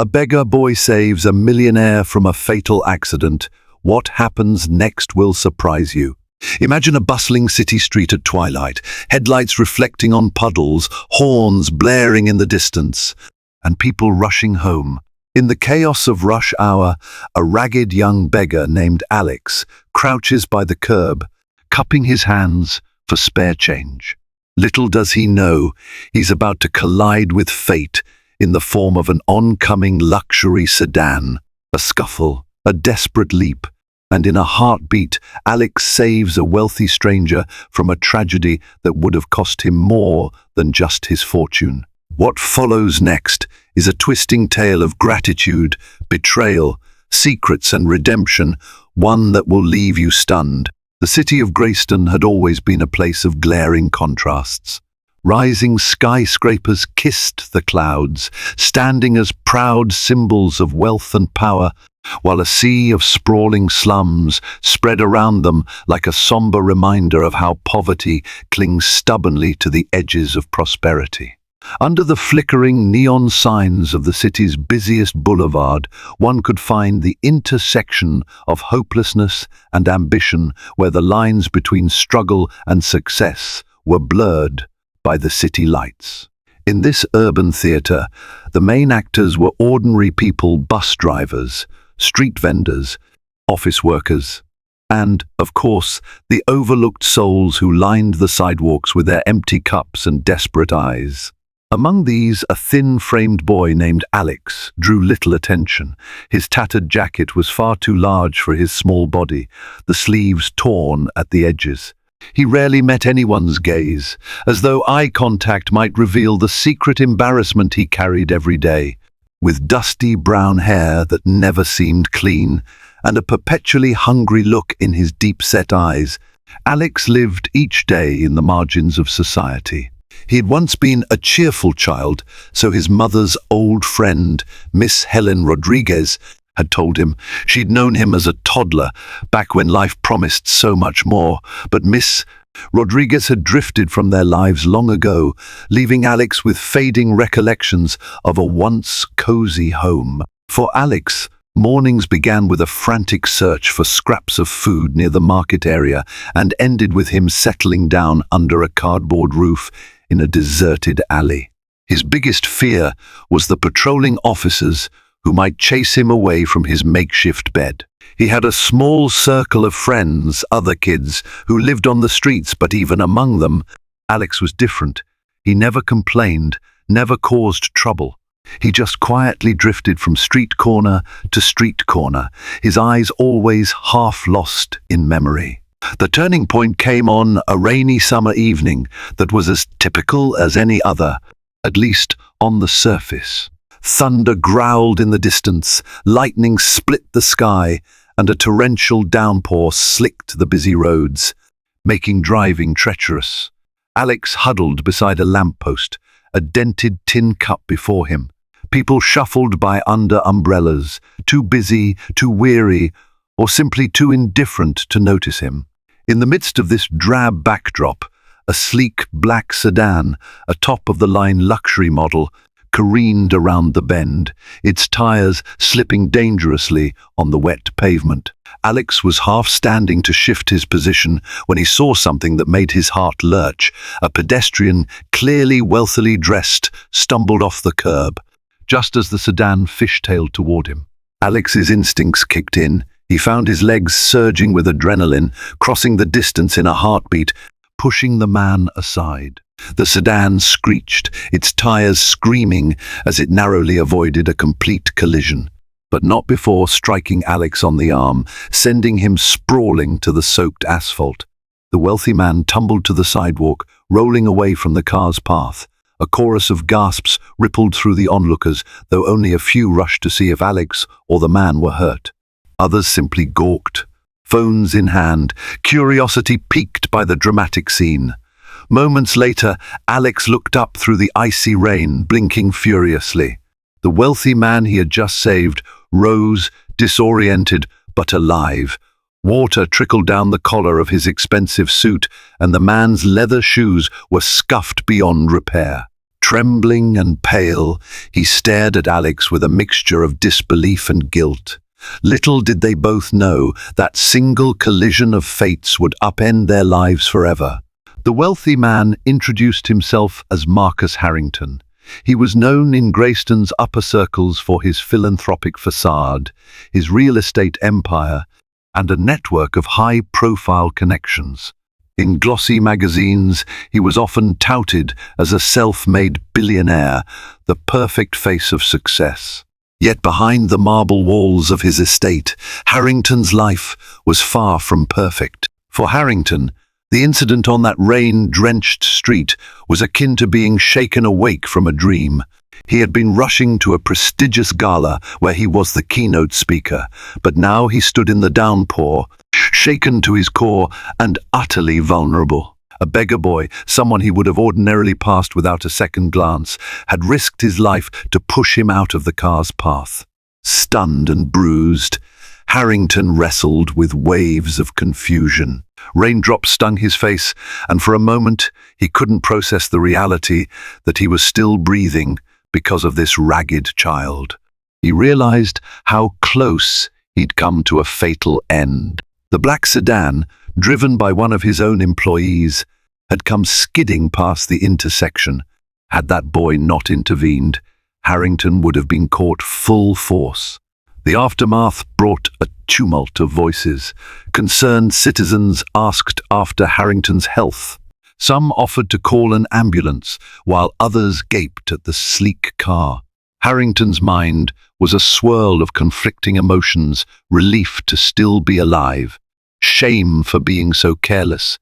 A beggar boy saves a millionaire from a fatal accident. What happens next will surprise you. Imagine a bustling city street at twilight, headlights reflecting on puddles, horns blaring in the distance, and people rushing home. In the chaos of rush hour, a ragged young beggar named Alex crouches by the curb, cupping his hands for spare change. Little does he know, he's about to collide with fate in the form of an oncoming luxury sedan. A scuffle, a desperate leap, and in a heartbeat, Alex saves a wealthy stranger from a tragedy that would have cost him more than just his fortune. What follows next is a twisting tale of gratitude, betrayal, secrets and redemption, one that will leave you stunned. The city of Greyston had always been a place of glaring contrasts. Rising skyscrapers kissed the clouds, standing as proud symbols of wealth and power, while a sea of sprawling slums spread around them like a somber reminder of how poverty clings stubbornly to the edges of prosperity. Under the flickering neon signs of the city's busiest boulevard, one could find the intersection of hopelessness and ambition, where the lines between struggle and success were blurred by the city lights. In this urban theatre, the main actors were ordinary people, bus drivers, street vendors, office workers, and, of course, the overlooked souls who lined the sidewalks with their empty cups and desperate eyes. Among these, a thin-framed boy named Alex drew little attention. His tattered jacket was far too large for his small body, the sleeves torn at the edges. He rarely met anyone's gaze, as though eye contact might reveal the secret embarrassment he carried every day. With dusty brown hair that never seemed clean, and a perpetually hungry look in his deep-set eyes, Alex lived each day in the margins of society. He had once been a cheerful child, so his mother's old friend, Miss Helen Rodriguez, had told him she'd known him as a toddler, back when life promised so much more. But Miss Rodriguez had drifted from their lives long ago, leaving Alex with fading recollections of a once cozy home. For Alex, mornings began with a frantic search for scraps of food near the market area and ended with him settling down under a cardboard roof in a deserted alley. His biggest fear was the patrolling officers who might chase him away from his makeshift bed. He had a small circle of friends, other kids, who lived on the streets, but even among them, Alex was different. He never complained, never caused trouble. He just quietly drifted from street corner to street corner, his eyes always half lost in memory. The turning point came on a rainy summer evening that was as typical as any other, at least on the surface. Thunder growled in the distance, lightning split the sky, and a torrential downpour slicked the busy roads, making driving treacherous. Alex huddled beside a lamppost, a dented tin cup before him. People shuffled by under umbrellas, too busy, too weary, or simply too indifferent to notice him. In the midst of this drab backdrop, a sleek black sedan, a top-of-the-line luxury model, careened around the bend, its tires slipping dangerously on the wet pavement. Alex was half standing to shift his position when he saw something that made his heart lurch. A pedestrian, clearly wealthily dressed, stumbled off the curb, just as the sedan fishtailed toward him. Alex's instincts kicked in. He found his legs surging with adrenaline, crossing the distance in a heartbeat, pushing the man aside. The sedan screeched, its tires screaming as it narrowly avoided a complete collision, but not before striking Alex on the arm, sending him sprawling to the soaked asphalt. The wealthy man tumbled to the sidewalk, rolling away from the car's path. A chorus of gasps rippled through the onlookers, though only a few rushed to see if Alex or the man were hurt. Others simply gawked, phones in hand, curiosity piqued by the dramatic scene. Moments later, Alex looked up through the icy rain, blinking furiously. The wealthy man he had just saved rose, disoriented but alive. Water trickled down the collar of his expensive suit, and the man's leather shoes were scuffed beyond repair. Trembling and pale, he stared at Alex with a mixture of disbelief and guilt. Little did they both know that single collision of fates would upend their lives forever. The wealthy man introduced himself as Marcus Harrington. He was known in Greyston's upper circles for his philanthropic facade, his real estate empire, and a network of high-profile connections. In glossy magazines, he was often touted as a self-made billionaire, the perfect face of success. Yet behind the marble walls of his estate, Harrington's life was far from perfect. For Harrington, the incident on that rain-drenched street was akin to being shaken awake from a dream. He had been rushing to a prestigious gala where he was the keynote speaker, but now he stood in the downpour, shaken to his core and utterly vulnerable. A beggar boy, someone he would have ordinarily passed without a second glance, had risked his life to push him out of the car's path. Stunned and bruised, Harrington wrestled with waves of confusion. Raindrops stung his face, and for a moment he couldn't process the reality that he was still breathing because of this ragged child. He realized how close he'd come to a fatal end. The black sedan, driven by one of his own employees, had come skidding past the intersection. Had that boy not intervened, Harrington would have been caught full force. The aftermath brought a tumult of voices. Concerned citizens asked after Harrington's health. Some offered to call an ambulance, while others gaped at the sleek car. Harrington's mind was a swirl of conflicting emotions, relief to still be alive, shame for being so careless,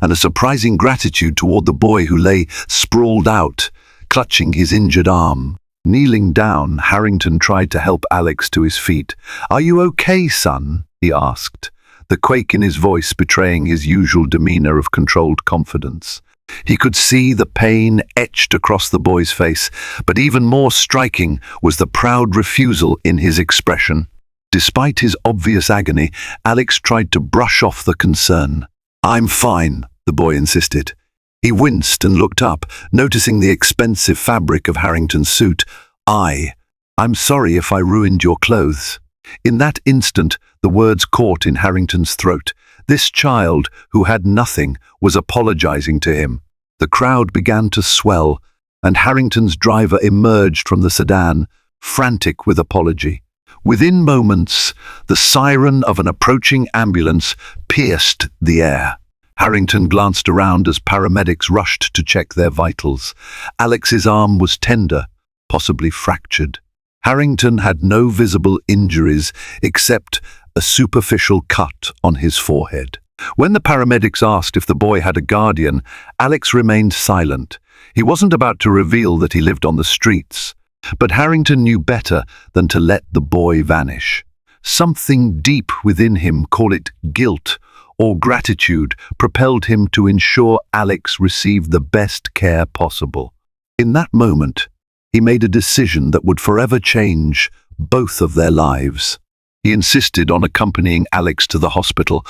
and a surprising gratitude toward the boy who lay sprawled out, clutching his injured arm. Kneeling down, Harrington tried to help Alex to his feet. "Are you okay, son?" he asked, the quake in his voice betraying his usual demeanor of controlled confidence. He could see the pain etched across the boy's face, but even more striking was the proud refusal in his expression. Despite his obvious agony, Alex tried to brush off the concern. "I'm fine," the boy insisted. He winced and looked up, noticing the expensive fabric of Harrington's suit. I'm sorry if I ruined your clothes." In that instant, the words caught in Harrington's throat. This child, who had nothing, was apologizing to him. The crowd began to swell, and Harrington's driver emerged from the sedan, frantic with apology. Within moments, the siren of an approaching ambulance pierced the air. Harrington glanced around as paramedics rushed to check their vitals. Alex's arm was tender, possibly fractured. Harrington had no visible injuries except a superficial cut on his forehead. When the paramedics asked if the boy had a guardian, Alex remained silent. He wasn't about to reveal that he lived on the streets. But Harrington knew better than to let the boy vanish. Something deep within him, call it guilt or gratitude, propelled him to ensure Alex received the best care possible. In that moment, he made a decision that would forever change both of their lives. He insisted on accompanying Alex to the hospital.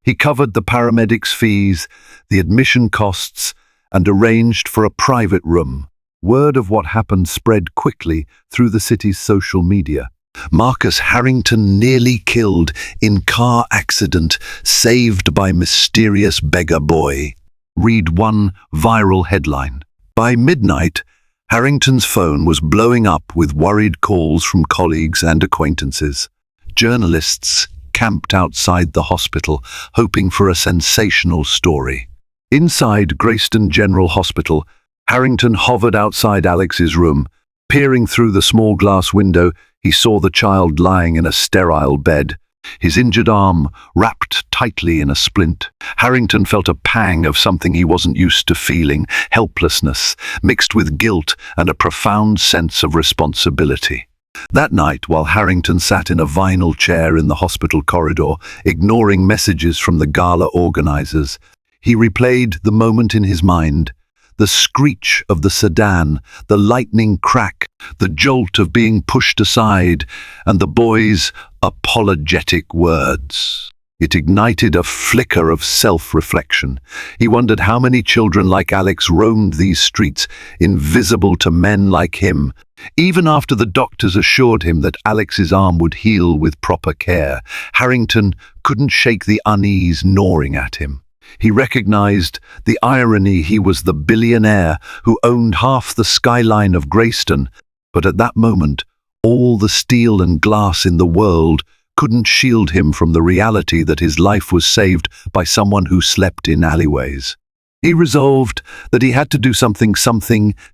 He covered the paramedics' fees, the admission costs, and arranged for a private room. Word of what happened spread quickly through the city's social media. Marcus Harrington nearly killed in car accident, saved by mysterious beggar boy. Read one viral headline. By midnight, Harrington's phone was blowing up with worried calls from colleagues and acquaintances. Journalists camped outside the hospital, hoping for a sensational story. Inside Greyston General Hospital, Harrington hovered outside Alex's room. Peering through the small glass window, he saw the child lying in a sterile bed, his injured arm wrapped tightly in a splint. Harrington felt a pang of something he wasn't used to feeling, helplessness, mixed with guilt and a profound sense of responsibility. That night, while Harrington sat in a vinyl chair in the hospital corridor, ignoring messages from the gala organizers, he replayed the moment in his mind. The screech of the sedan, the lightning crack, the jolt of being pushed aside, and the boy's apologetic words. It ignited a flicker of self-reflection. He wondered how many children like Alex roamed these streets, invisible to men like him. Even after the doctors assured him that Alex's arm would heal with proper care, Harrington couldn't shake the unease gnawing at him. He recognized the irony. He was the billionaire who owned half the skyline of Greyston, but at that moment, all the steel and glass in the world couldn't shield him from the reality that his life was saved by someone who slept in alleyways. He resolved that he had to do something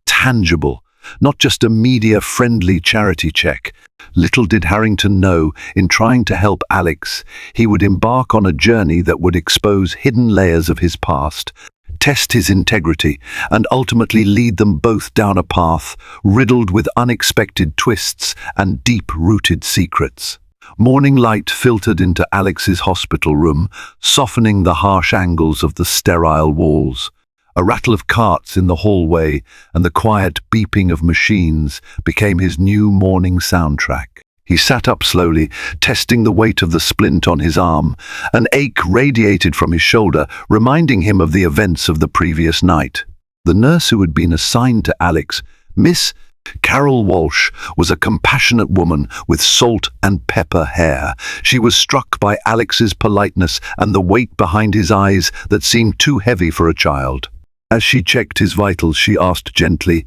tangible, not just a media-friendly charity check. Little did Harrington know, in trying to help Alex, he would embark on a journey that would expose hidden layers of his past, test his integrity, and ultimately lead them both down a path riddled with unexpected twists and deep-rooted secrets. Morning light filtered into Alex's hospital room, softening the harsh angles of the sterile walls. A rattle of carts in the hallway and the quiet beeping of machines became his new morning soundtrack. He sat up slowly, testing the weight of the splint on his arm. An ache radiated from his shoulder, reminding him of the events of the previous night. The nurse who had been assigned to Alex, Miss Carol Walsh, was a compassionate woman with salt and pepper hair. She was struck by Alex's politeness and the weight behind his eyes that seemed too heavy for a child. As she checked his vitals, she asked gently,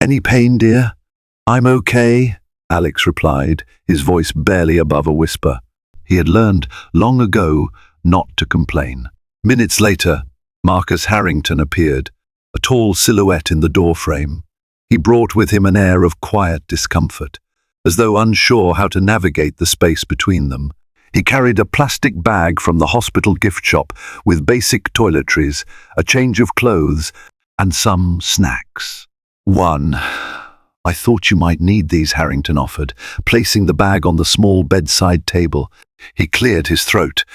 "Any pain, dear?" "I'm okay," Alex replied, his voice barely above a whisper. He had learned long ago not to complain. Minutes later, Marcus Harrington appeared, a tall silhouette in the doorframe. He brought with him an air of quiet discomfort, as though unsure how to navigate the space between them. He carried a plastic bag from the hospital gift shop with basic toiletries, a change of clothes, and some snacks. "1. I thought you might need these," Harrington offered, placing the bag on the small bedside table. He cleared his throat.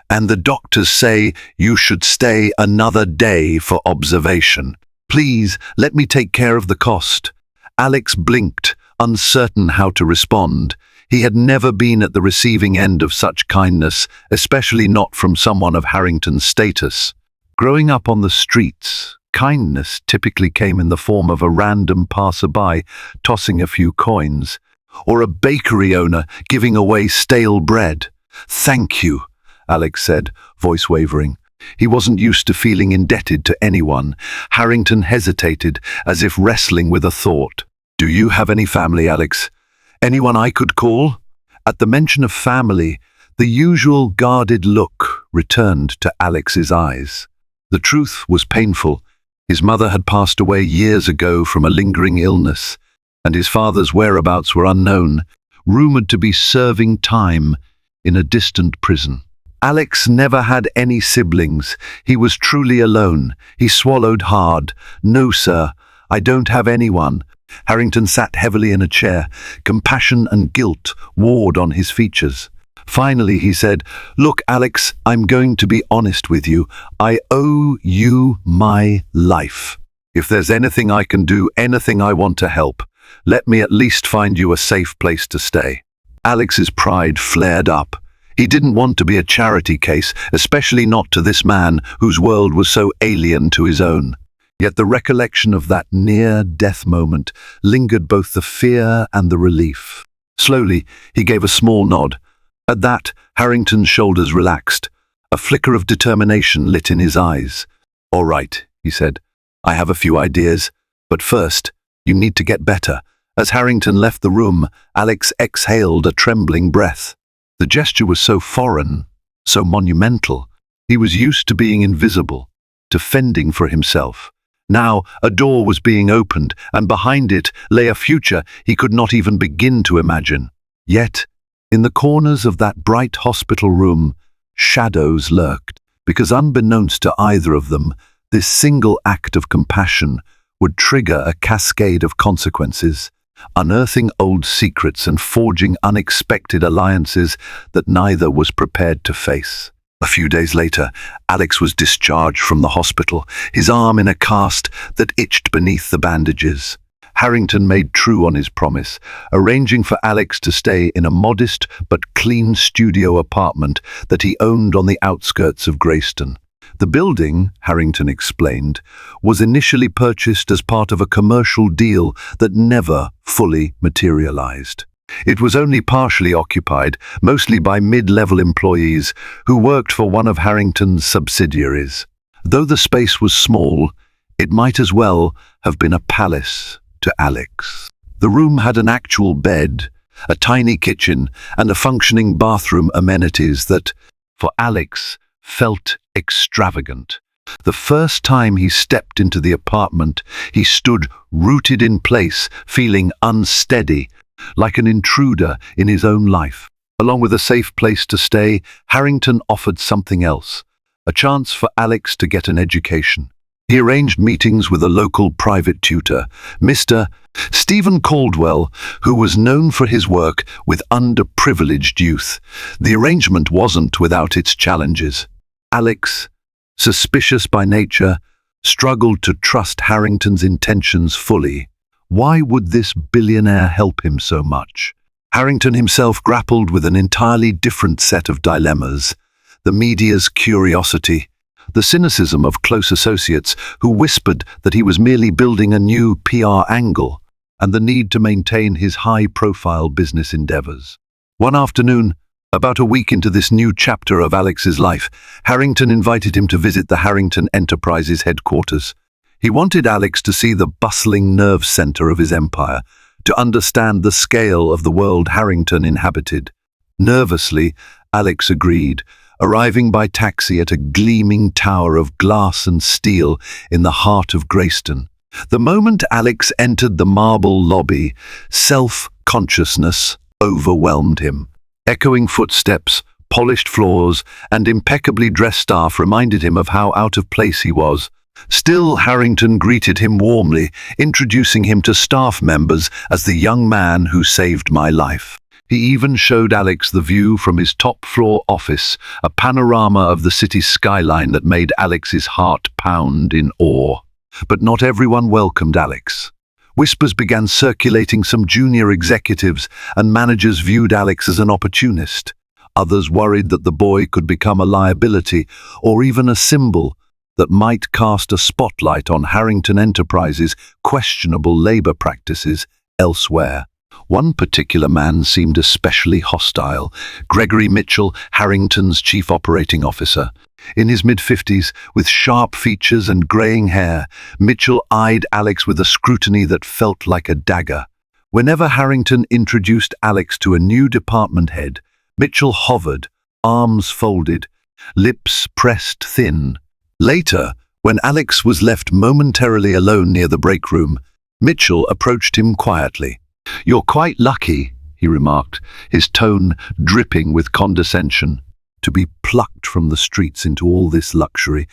"And the doctors say you should stay another day for observation. Please, let me take care of the cost." Alex blinked, uncertain how to respond. He had never been at the receiving end of such kindness, especially not from someone of Harrington's status. Growing up on the streets, kindness typically came in the form of a random passerby tossing a few coins, or a bakery owner giving away stale bread. "Thank you," Alex said, voice wavering. He wasn't used to feeling indebted to anyone. Harrington hesitated, as if wrestling with a thought. "Do you have any family, Alex? Anyone I could call?" At the mention of family, the usual guarded look returned to Alex's eyes. The truth was painful. His mother had passed away years ago from a lingering illness, and his father's whereabouts were unknown, rumored to be serving time in a distant prison. Alex never had any siblings. He was truly alone. He swallowed hard. "No, sir, I don't have anyone." Harrington sat heavily in a chair. Compassion and guilt warred on his features. Finally, he said, "Look, Alex, I'm going to be honest with you. I owe you my life. If there's anything I can do, anything I want to help, let me at least find you a safe place to stay." Alex's pride flared up. He didn't want to be a charity case, especially not to this man whose world was so alien to his own. Yet the recollection of that near-death moment lingered both the fear and the relief. Slowly, he gave a small nod. At that, Harrington's shoulders relaxed. A flicker of determination lit in his eyes. "All right," he said. "I have a few ideas, but first, you need to get better." As Harrington left the room, Alex exhaled a trembling breath. The gesture was so foreign, so monumental. He was used to being invisible, to fending for himself. Now a door was being opened, and behind it lay a future he could not even begin to imagine. Yet, in the corners of that bright hospital room, shadows lurked, because unbeknownst to either of them, this single act of compassion would trigger a cascade of consequences, unearthing old secrets and forging unexpected alliances that neither was prepared to face. A few days later, Alex was discharged from the hospital, his arm in a cast that itched beneath the bandages. Harrington made true on his promise, arranging for Alex to stay in a modest but clean studio apartment that he owned on the outskirts of Greyston. The building, Harrington explained, was initially purchased as part of a commercial deal that never fully materialized. It was only partially occupied, mostly by mid-level employees who worked for one of Harrington's subsidiaries. Though the space was small, it might as well have been a palace to Alex. The room had an actual bed, a tiny kitchen, and a functioning bathroom amenities that, for Alex, felt extravagant. The first time he stepped into the apartment, he stood rooted in place, feeling unsteady, like an intruder in his own life. Along with a safe place to stay, Harrington offered something else, a chance for Alex to get an education. He arranged meetings with a local private tutor, Mr. Stephen Caldwell, who was known for his work with underprivileged youth. The arrangement wasn't without its challenges. Alex, suspicious by nature, struggled to trust Harrington's intentions fully. Why would this billionaire help him so much? Harrington himself grappled with an entirely different set of dilemmas: the media's curiosity, the cynicism of close associates who whispered that he was merely building a new PR angle, and the need to maintain his high-profile business endeavors. One afternoon, about a week into this new chapter of Alex's life, Harrington invited him to visit the Harrington Enterprises headquarters. He wanted Alex to see the bustling nerve center of his empire, to understand the scale of the world Harrington inhabited. Nervously, Alex agreed, arriving by taxi at a gleaming tower of glass and steel in the heart of Greyston. The moment Alex entered the marble lobby, self-consciousness overwhelmed him. Echoing footsteps, polished floors, and impeccably dressed staff reminded him of how out of place he was. Still, Harrington greeted him warmly, introducing him to staff members as the young man who saved my life. He even showed Alex the view from his top-floor office, a panorama of the city's skyline that made Alex's heart pound in awe. But not everyone welcomed Alex. Whispers began circulating. Some junior executives and managers viewed Alex as an opportunist. Others worried that the boy could become a liability or even a symbol that might cast a spotlight on Harrington Enterprises' questionable labor practices elsewhere. One particular man seemed especially hostile: Gregory Mitchell, Harrington's chief operating officer. In his mid-50s, with sharp features and graying hair, Mitchell eyed Alex with a scrutiny that felt like a dagger. Whenever Harrington introduced Alex to a new department head, Mitchell hovered, arms folded, lips pressed thin. Later, when Alex was left momentarily alone near the break room, Mitchell approached him quietly. "You're quite lucky," he remarked, his tone dripping with condescension. To be plucked from the streets into all this luxury.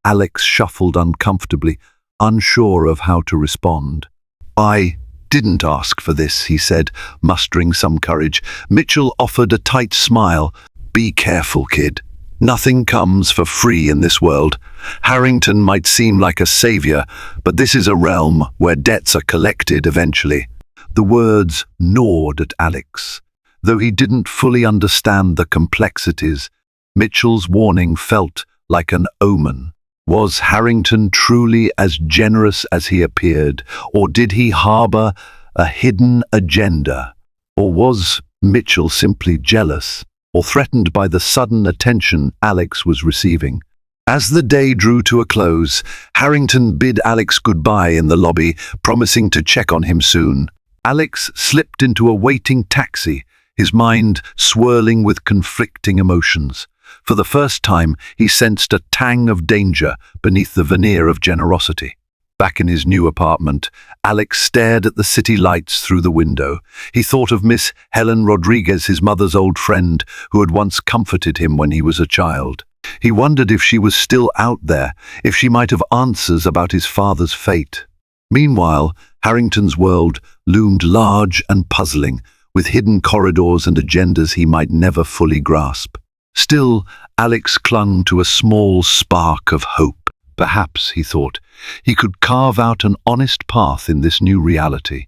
Alex shuffled uncomfortably, unsure of how to respond. "I didn't ask for this," he said, mustering some courage. Mitchell offered a tight smile. "Be careful, kid. Nothing comes for free in this world. Harrington might seem like a savior, but this is a realm where debts are collected eventually." The words gnawed at Alex. Though he didn't fully understand the complexities, Mitchell's warning felt like an omen. Was Harrington truly as generous as he appeared, or did he harbor a hidden agenda? Or was Mitchell simply jealous, or threatened by the sudden attention Alex was receiving? As the day drew to a close, Harrington bid Alex goodbye in the lobby, promising to check on him soon. Alex slipped into a waiting taxi, his mind swirling with conflicting emotions. For the first time, he sensed a tang of danger beneath the veneer of generosity. Back in his new apartment, Alex stared at the city lights through the window. He thought of Miss Helen Rodriguez, his mother's old friend, who had once comforted him when he was a child. He wondered if she was still out there, if she might have answers about his father's fate. Meanwhile, Harrington's world loomed large and puzzling, with hidden corridors and agendas he might never fully grasp. Still, Alex clung to a small spark of hope. Perhaps, he thought, he could carve out an honest path in this new reality.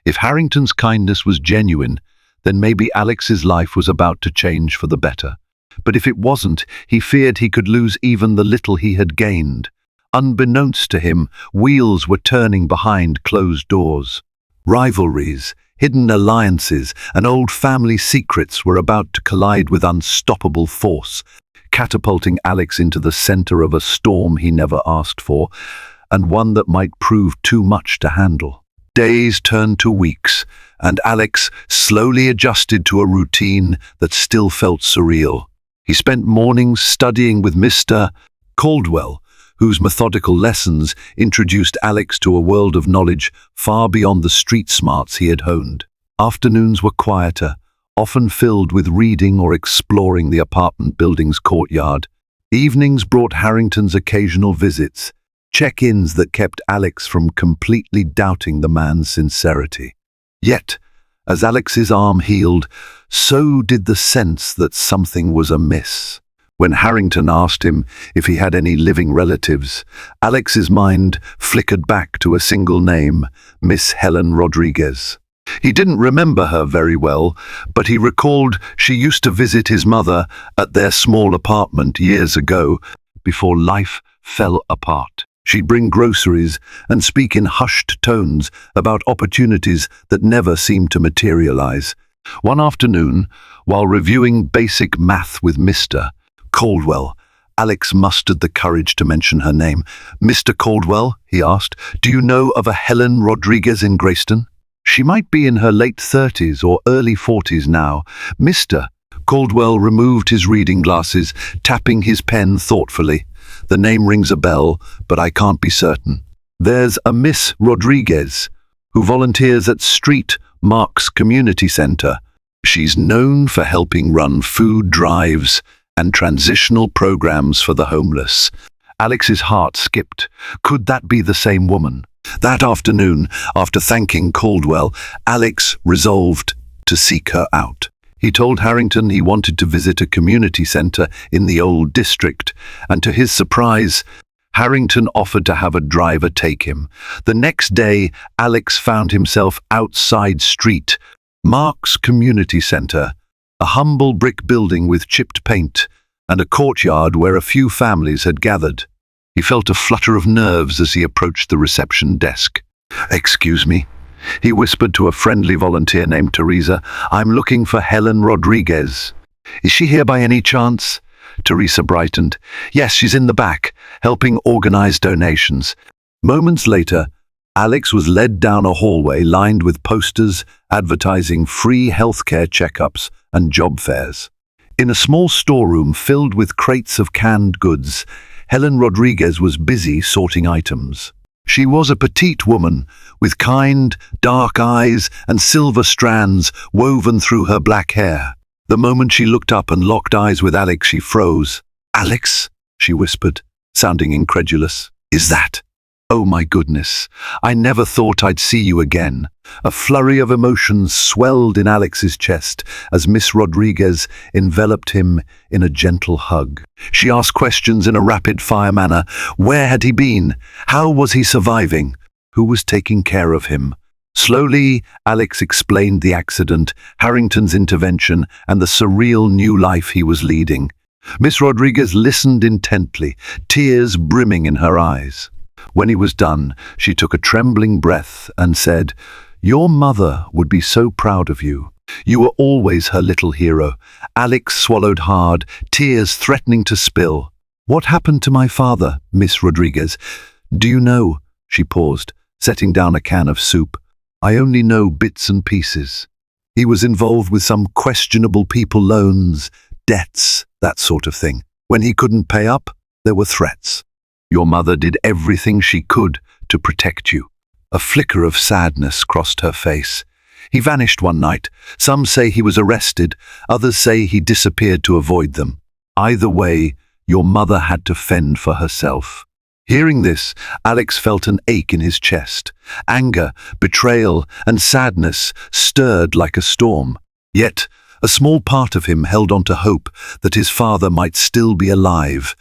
If Harrington's kindness was genuine, then maybe Alex's life was about to change for the better. But if it wasn't, he feared he could lose even the little he had gained. Unbeknownst to him, wheels were turning behind closed doors. Rivalries, hidden alliances, and old family secrets were about to collide with unstoppable force, catapulting Alex into the center of a storm he never asked for, and one that might prove too much to handle. Days turned to weeks, and Alex slowly adjusted to a routine that still felt surreal. He spent mornings studying with Mr. Caldwell, whose methodical lessons introduced Alex to a world of knowledge far beyond the street smarts he had honed. Afternoons were quieter, often filled with reading or exploring the apartment building's courtyard. Evenings brought Harrington's occasional visits, check-ins that kept Alex from completely doubting the man's sincerity. Yet, as Alex's arm healed, so did the sense that something was amiss. When Harrington asked him if he had any living relatives, Alex's mind flickered back to a single name, Miss Helen Rodriguez. He didn't remember her very well, but he recalled she used to visit his mother at their small apartment years ago, before life fell apart. She'd bring groceries and speak in hushed tones about opportunities that never seemed to materialize. One afternoon, while reviewing basic math with Mr. Caldwell, Alex mustered the courage to mention her name. "Mr. Caldwell," he asked, "do you know of a Helen Rodriguez in Grayston? She might be in her late 30s or early 40s now." Mr. Caldwell removed his reading glasses, tapping his pen thoughtfully. "The name rings a bell, but I can't be certain. There's a Miss Rodriguez who volunteers at Street Marks Community Center. She's known for helping run food drives and transitional programs for the homeless." Alex's heart skipped. Could that be the same woman? That afternoon, after thanking Caldwell, Alex resolved to seek her out. He told Harrington he wanted to visit a community center in the old district, and to his surprise, Harrington offered to have a driver take him. The next day, Alex found himself outside Street Marks Community Center, a humble brick building with chipped paint and a courtyard where a few families had gathered. He felt a flutter of nerves as he approached the reception desk. "Excuse me," he whispered to a friendly volunteer named Teresa. "I'm looking for Helen Rodriguez. Is she here by any chance?" Teresa brightened. "Yes, she's in the back, helping organize donations." Moments later, Alex was led down a hallway lined with posters advertising free healthcare checkups and job fairs. In a small storeroom filled with crates of canned goods, Helen Rodriguez was busy sorting items. She was a petite woman with kind, dark eyes and silver strands woven through her black hair. The moment she looked up and locked eyes with Alex, she froze. "Alex?" she whispered, sounding incredulous. "Is that? Oh my goodness, I never thought I'd see you again." A flurry of emotions swelled in Alex's chest as Miss Rodriguez enveloped him in a gentle hug. She asked questions in a rapid-fire manner. Where had he been? How was he surviving? Who was taking care of him? Slowly, Alex explained the accident, Harrington's intervention, and the surreal new life he was leading. Miss Rodriguez listened intently, tears brimming in her eyes. When he was done, she took a trembling breath and said, "Your mother would be so proud of you. You were always her little hero." Alex swallowed hard, tears threatening to spill. "What happened to my father, Miss Rodriguez? Do you know?" She paused, setting down a can of soup. "I only know bits and pieces. He was involved with some questionable people loans, debts, that sort of thing. When he couldn't pay up, there were threats. Your mother did everything she could to protect you." A flicker of sadness crossed her face. "He vanished one night. Some say he was arrested, others say he disappeared to avoid them. Either way, your mother had to fend for herself." Hearing this, Alex felt an ache in his chest. Anger, betrayal, and sadness stirred like a storm. Yet, a small part of him held on to hope that his father might still be alive,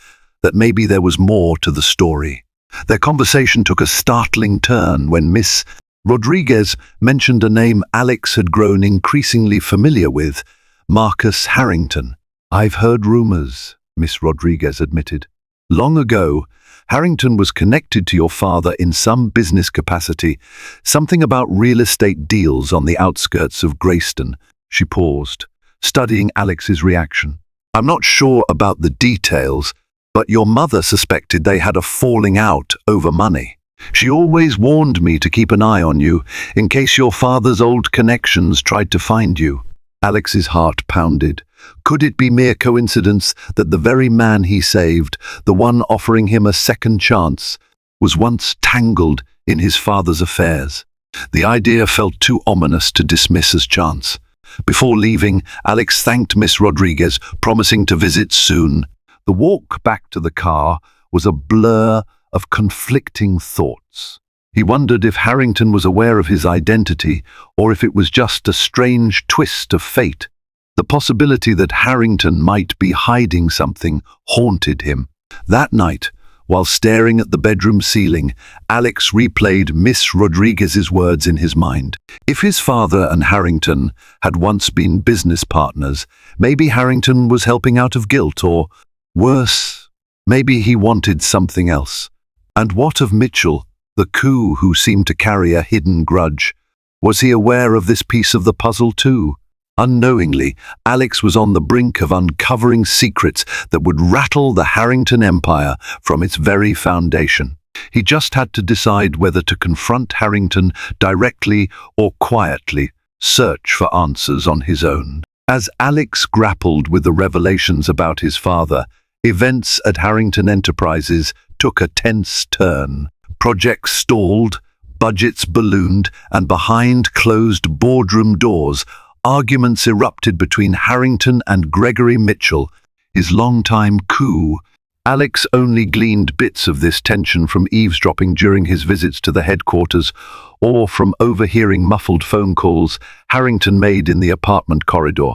that maybe there was more to the story. Their conversation took a startling turn when Miss Rodriguez mentioned a name Alex had grown increasingly familiar with, Marcus Harrington. "I've heard rumors," Miss Rodriguez admitted. "Long ago, Harrington was connected to your father in some business capacity, something about real estate deals on the outskirts of Greyston." She paused, studying Alex's reaction. "I'm not sure about the details, but your mother suspected they had a falling out over money. She always warned me to keep an eye on you in case your father's old connections tried to find you." Alex's heart pounded. Could it be mere coincidence that the very man he saved, the one offering him a second chance, was once tangled in his father's affairs? The idea felt too ominous to dismiss as chance. Before leaving, Alex thanked Miss Rodriguez, promising to visit soon. The walk back to the car was a blur of conflicting thoughts. He wondered if Harrington was aware of his identity, or if it was just a strange twist of fate. The possibility that Harrington might be hiding something haunted him. That night, while staring at the bedroom ceiling, Alex replayed Miss Rodriguez's words in his mind. If his father and Harrington had once been business partners, maybe Harrington was helping out of guilt, or, worse, maybe he wanted something else. And what of Mitchell, the coup who seemed to carry a hidden grudge? Was he aware of this piece of the puzzle too? Unknowingly, Alex was on the brink of uncovering secrets that would rattle the Harrington empire from its very foundation. He just had to decide whether to confront Harrington directly or quietly search for answers on his own. As Alex grappled with the revelations about his father, events at Harrington Enterprises took a tense turn. Projects stalled, budgets ballooned, and behind closed boardroom doors, arguments erupted between Harrington and Gregory Mitchell, his longtime coup. Alex only gleaned bits of this tension from eavesdropping during his visits to the headquarters, or from overhearing muffled phone calls Harrington made in the apartment corridor.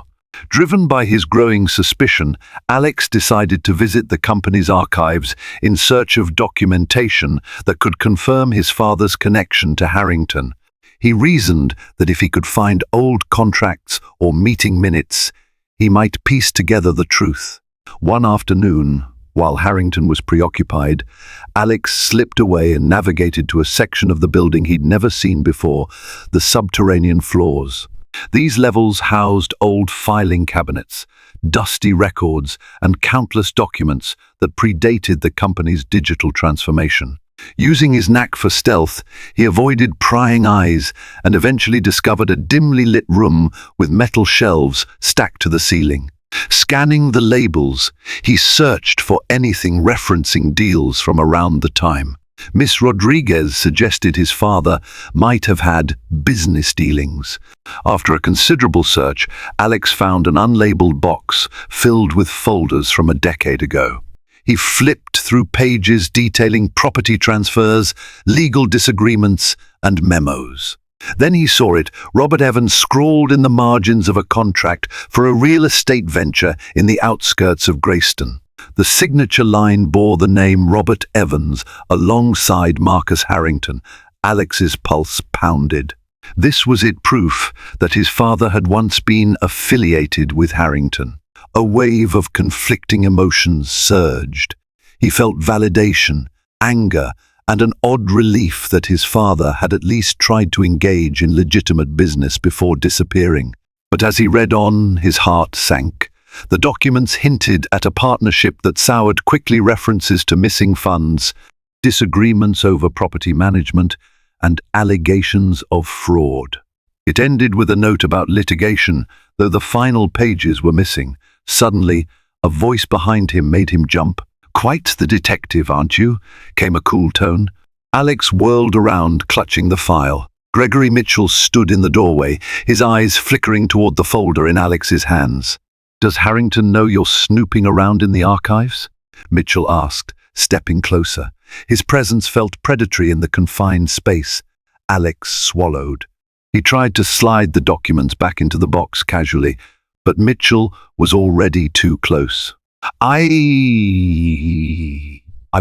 Driven by his growing suspicion, Alex decided to visit the company's archives in search of documentation that could confirm his father's connection to Harrington. He reasoned that if he could find old contracts or meeting minutes, he might piece together the truth. One afternoon, while Harrington was preoccupied, Alex slipped away and navigated to a section of the building he'd never seen before, the subterranean floors. These levels housed old filing cabinets, dusty records, and countless documents that predated the company's digital transformation. Using his knack for stealth, he avoided prying eyes and eventually discovered a dimly lit room with metal shelves stacked to the ceiling. Scanning the labels, he searched for anything referencing deals from around the time. Miss Rodriguez suggested his father might have had business dealings. After a considerable search, Alex found an unlabeled box filled with folders from a decade ago. He flipped through pages detailing property transfers, legal disagreements, and memos. Then he saw it, Robert Evans scrawled in the margins of a contract for a real estate venture in the outskirts of Greyston. The signature line bore the name Robert Evans alongside Marcus Harrington. Alex's pulse pounded. This was it proof that his father had once been affiliated with Harrington. A wave of conflicting emotions surged. He felt validation, anger, and an odd relief that his father had at least tried to engage in legitimate business before disappearing. But as he read on, his heart sank. The documents hinted at a partnership that soured quickly references to missing funds, disagreements over property management, and allegations of fraud. It ended with a note about litigation, though the final pages were missing. Suddenly, a voice behind him made him jump. "Quite the detective, aren't you?" came a cool tone. Alex whirled around, clutching the file. Gregory Mitchell stood in the doorway, his eyes flickering toward the folder in Alex's hands. "Does Harrington know you're snooping around in the archives?" Mitchell asked, stepping closer. His presence felt predatory in the confined space. Alex swallowed. He tried to slide the documents back into the box casually, but Mitchell was already too close. I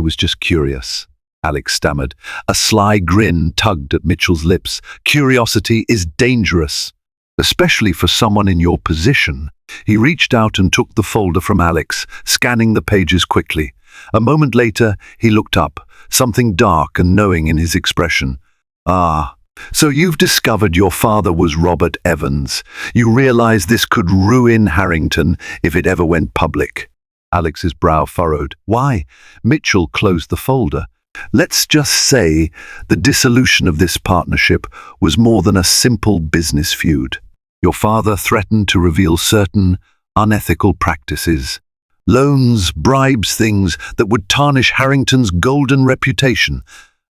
was just curious, Alex stammered. A sly grin tugged at Mitchell's lips. Curiosity is dangerous, especially for someone in your position. He reached out and took the folder from Alex, scanning the pages quickly. A moment later, he looked up, something dark and knowing in his expression. Ah, so you've discovered your father was Robert Evans. You realize this could ruin Harrington if it ever went public. Alex's brow furrowed. Why? Mitchell closed the folder. Let's just say the dissolution of this partnership was more than a simple business feud. Your father threatened to reveal certain unethical practices. Loans, bribes, things that would tarnish Harrington's golden reputation.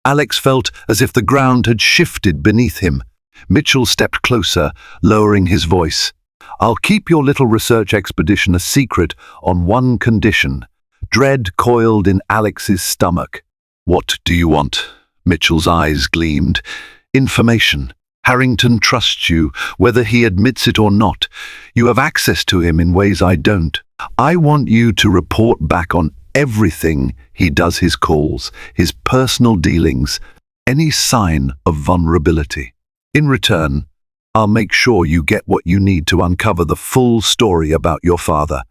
Alex felt as if the ground had shifted beneath him. Mitchell stepped closer, lowering his voice. I'll keep your little research expedition a secret on one condition. Dread coiled in Alex's stomach. What do you want? Mitchell's eyes gleamed. Information. Harrington trusts you, whether he admits it or not. You have access to him in ways I don't. I want you to report back on everything he does, his calls, his personal dealings, any sign of vulnerability. In return, I'll make sure you get what you need to uncover the full story about your father.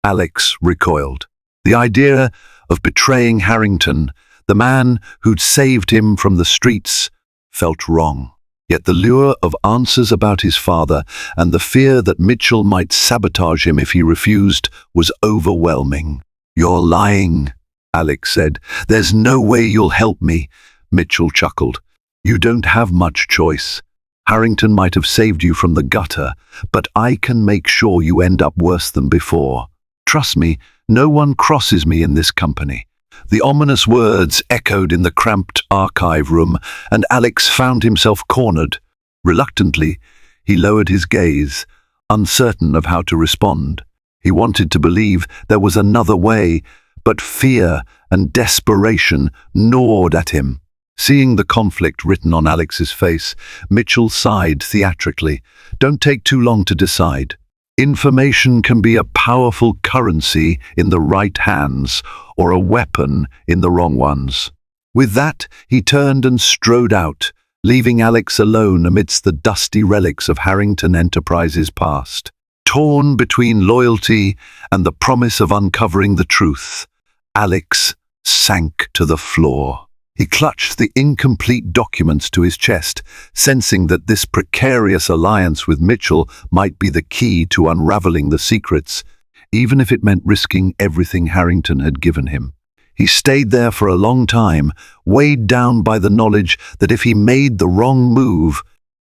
Alex recoiled. The idea of betraying Harrington, the man who'd saved him from the streets, felt wrong. Yet the lure of answers about his father and the fear that Mitchell might sabotage him if he refused was overwhelming. You're lying, Alex said. There's no way you'll help me. Mitchell chuckled. You don't have much choice. Harrington might have saved you from the gutter, but I can make sure you end up worse than before. Trust me, no one crosses me in this company. The ominous words echoed in the cramped archive room, and Alex found himself cornered. Reluctantly, he lowered his gaze, uncertain of how to respond. He wanted to believe there was another way, but fear and desperation gnawed at him. Seeing the conflict written on Alex's face, Mitchell sighed theatrically. Don't take too long to decide. Information can be a powerful currency in the right hands or a weapon in the wrong ones. With that, he turned and strode out, leaving Alex alone amidst the dusty relics of Harrington Enterprises' past. Torn between loyalty and the promise of uncovering the truth, Alex sank to the floor. He clutched the incomplete documents to his chest, sensing that this precarious alliance with Mitchell might be the key to unraveling the secrets, even if it meant risking everything Harrington had given him. He stayed there for a long time, weighed down by the knowledge that if he made the wrong move,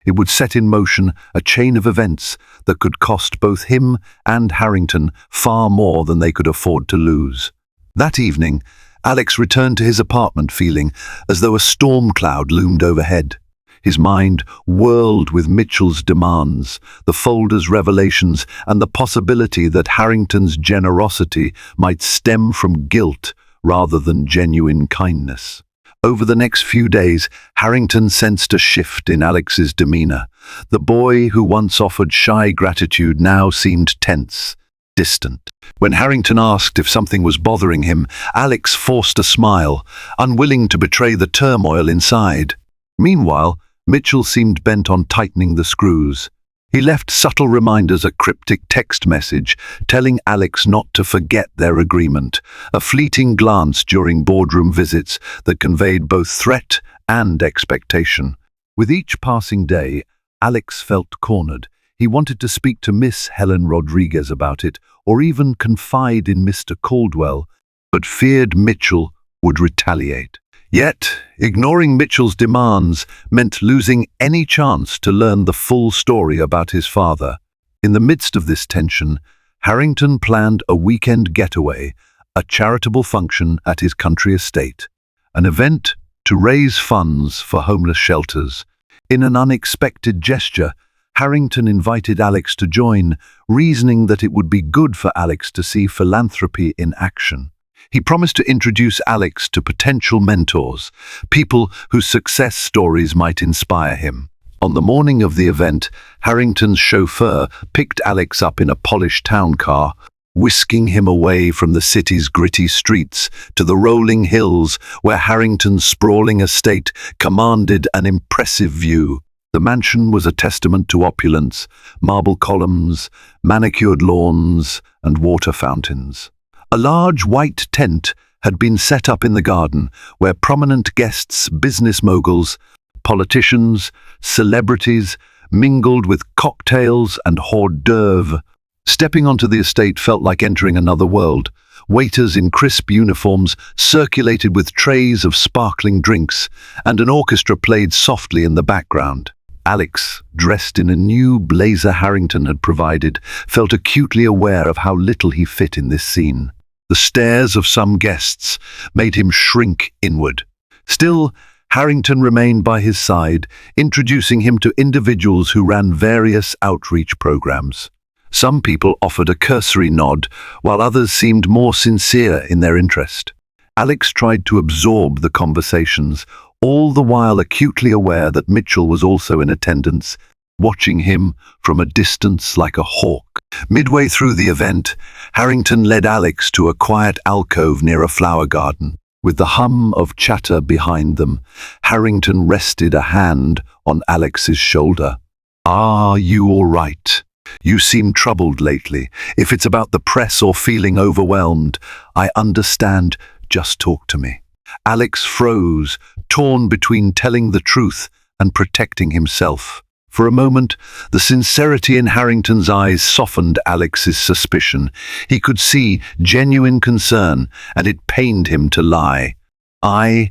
it would set in motion a chain of events that could cost both him and Harrington far more than they could afford to lose. That evening, Alex returned to his apartment feeling as though a storm cloud loomed overhead. His mind whirled with Mitchell's demands, the folder's revelations, and the possibility that Harrington's generosity might stem from guilt rather than genuine kindness. Over the next few days, Harrington sensed a shift in Alex's demeanor. The boy who once offered shy gratitude now seemed tense, distant. When Harrington asked if something was bothering him, Alex forced a smile, unwilling to betray the turmoil inside. Meanwhile, Mitchell seemed bent on tightening the screws. He left subtle reminders, a cryptic text message telling Alex not to forget their agreement, a fleeting glance during boardroom visits that conveyed both threat and expectation. With each passing day, Alex felt cornered. He wanted to speak to Miss Helen Rodriguez about it, or even confide in Mr. Caldwell, but feared Mitchell would retaliate. Yet, ignoring Mitchell's demands meant losing any chance to learn the full story about his father. In the midst of this tension, Harrington planned a weekend getaway, a charitable function at his country estate, an event to raise funds for homeless shelters. In an unexpected gesture, Harrington invited Alex to join, reasoning that it would be good for Alex to see philanthropy in action. He promised to introduce Alex to potential mentors, people whose success stories might inspire him. On the morning of the event, Harrington's chauffeur picked Alex up in a polished town car, whisking him away from the city's gritty streets to the rolling hills where Harrington's sprawling estate commanded an impressive view. The mansion was a testament to opulence: marble columns, manicured lawns, and water fountains. A large white tent had been set up in the garden, where prominent guests, business moguls, politicians, celebrities, mingled with cocktails and hors d'oeuvres. Stepping onto the estate felt like entering another world. Waiters in crisp uniforms circulated with trays of sparkling drinks, and an orchestra played softly in the background. Alex, dressed in a new blazer Harrington had provided, felt acutely aware of how little he fit in this scene. The stares of some guests made him shrink inward. Still, Harrington remained by his side, introducing him to individuals who ran various outreach programs. Some people offered a cursory nod, while others seemed more sincere in their interest. Alex tried to absorb the conversations, all the while acutely aware that Mitchell was also in attendance, watching him from a distance like a hawk. Midway through the event, Harrington led Alex to a quiet alcove near a flower garden. With the hum of chatter behind them, Harrington rested a hand on Alex's shoulder. "Are you all right? You seem troubled lately. If it's about the press or feeling overwhelmed, I understand. Just talk to me." Alex froze, torn between telling the truth and protecting himself. For a moment, the sincerity in Harrington's eyes softened Alex's suspicion. He could see genuine concern, and it pained him to lie. I'm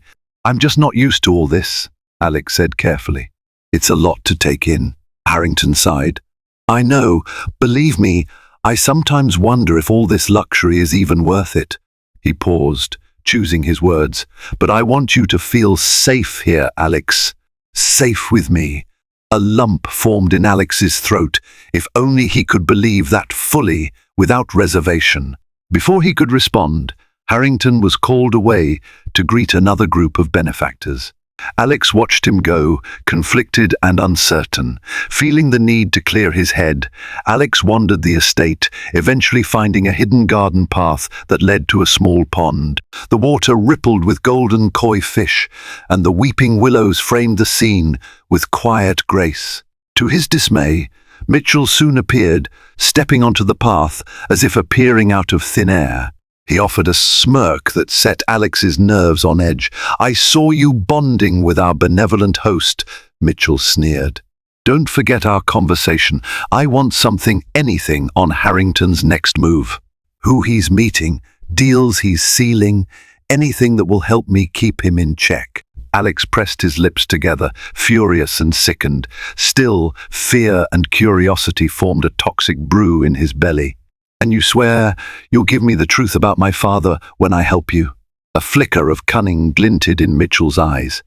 just not used to all this," Alex said carefully. "It's a lot to take in," Harrington sighed. "I know. Believe me, I sometimes wonder if all this luxury is even worth it." He paused, choosing his words. "But I want you to feel safe here, Alex. Safe with me." A lump formed in Alex's throat. If only he could believe that fully, without reservation. Before he could respond, Harrington was called away to greet another group of benefactors. Alex watched him go, conflicted and uncertain. Feeling the need to clear his head, Alex wandered the estate, eventually finding a hidden garden path that led to a small pond. The water rippled with golden koi fish, and the weeping willows framed the scene with quiet grace. To his dismay, Mitchell soon appeared, stepping onto the path as if appearing out of thin air. He offered a smirk that set Alex's nerves on edge. "I saw you bonding with our benevolent host," Mitchell sneered. "Don't forget our conversation. I want anything on Harrington's next move. Who he's meeting, deals he's sealing, anything that will help me keep him in check." Alex pressed his lips together, furious and sickened. Still, fear and curiosity formed a toxic brew in his belly. "And you swear you'll give me the truth about my father when I help you?" A flicker of cunning glinted in Mitchell's eyes.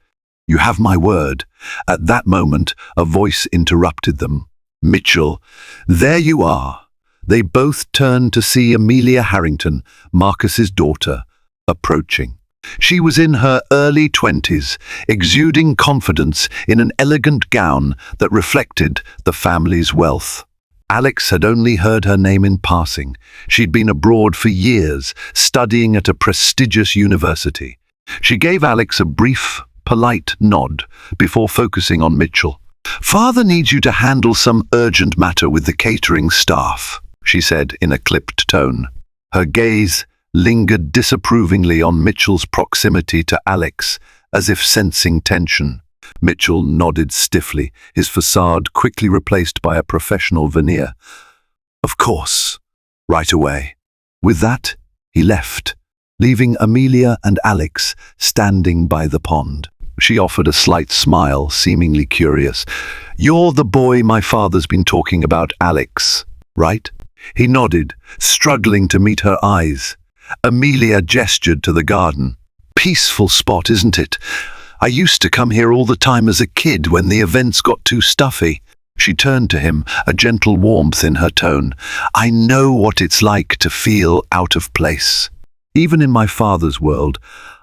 "You have my word." At that moment, a voice interrupted them. "Mitchell, there you are." They both turned to see Amelia Harrington, Marcus's daughter, approaching. She was in her early 20s, exuding confidence in an elegant gown that reflected the family's wealth. Alex had only heard her name in passing. She'd been abroad for years, studying at a prestigious university. She gave Alex a brief, polite nod before focusing on Mitchell. "Father needs you to handle some urgent matter with the catering staff," she said in a clipped tone. Her gaze lingered disapprovingly on Mitchell's proximity to Alex, as if sensing tension. Mitchell nodded stiffly, his facade quickly replaced by a professional veneer. "Of course, right away." With that, he left, leaving Amelia and Alex standing by the pond. She offered a slight smile, seemingly curious. "You're the boy my father's been talking about, Alex, right?" He nodded, struggling to meet her eyes. Amelia gestured to the garden. "Peaceful spot, isn't it? I used to come here all the time as a kid when the events got too stuffy." She turned to him, a gentle warmth in her tone. "I know what it's like to feel out of place. Even in my father's world,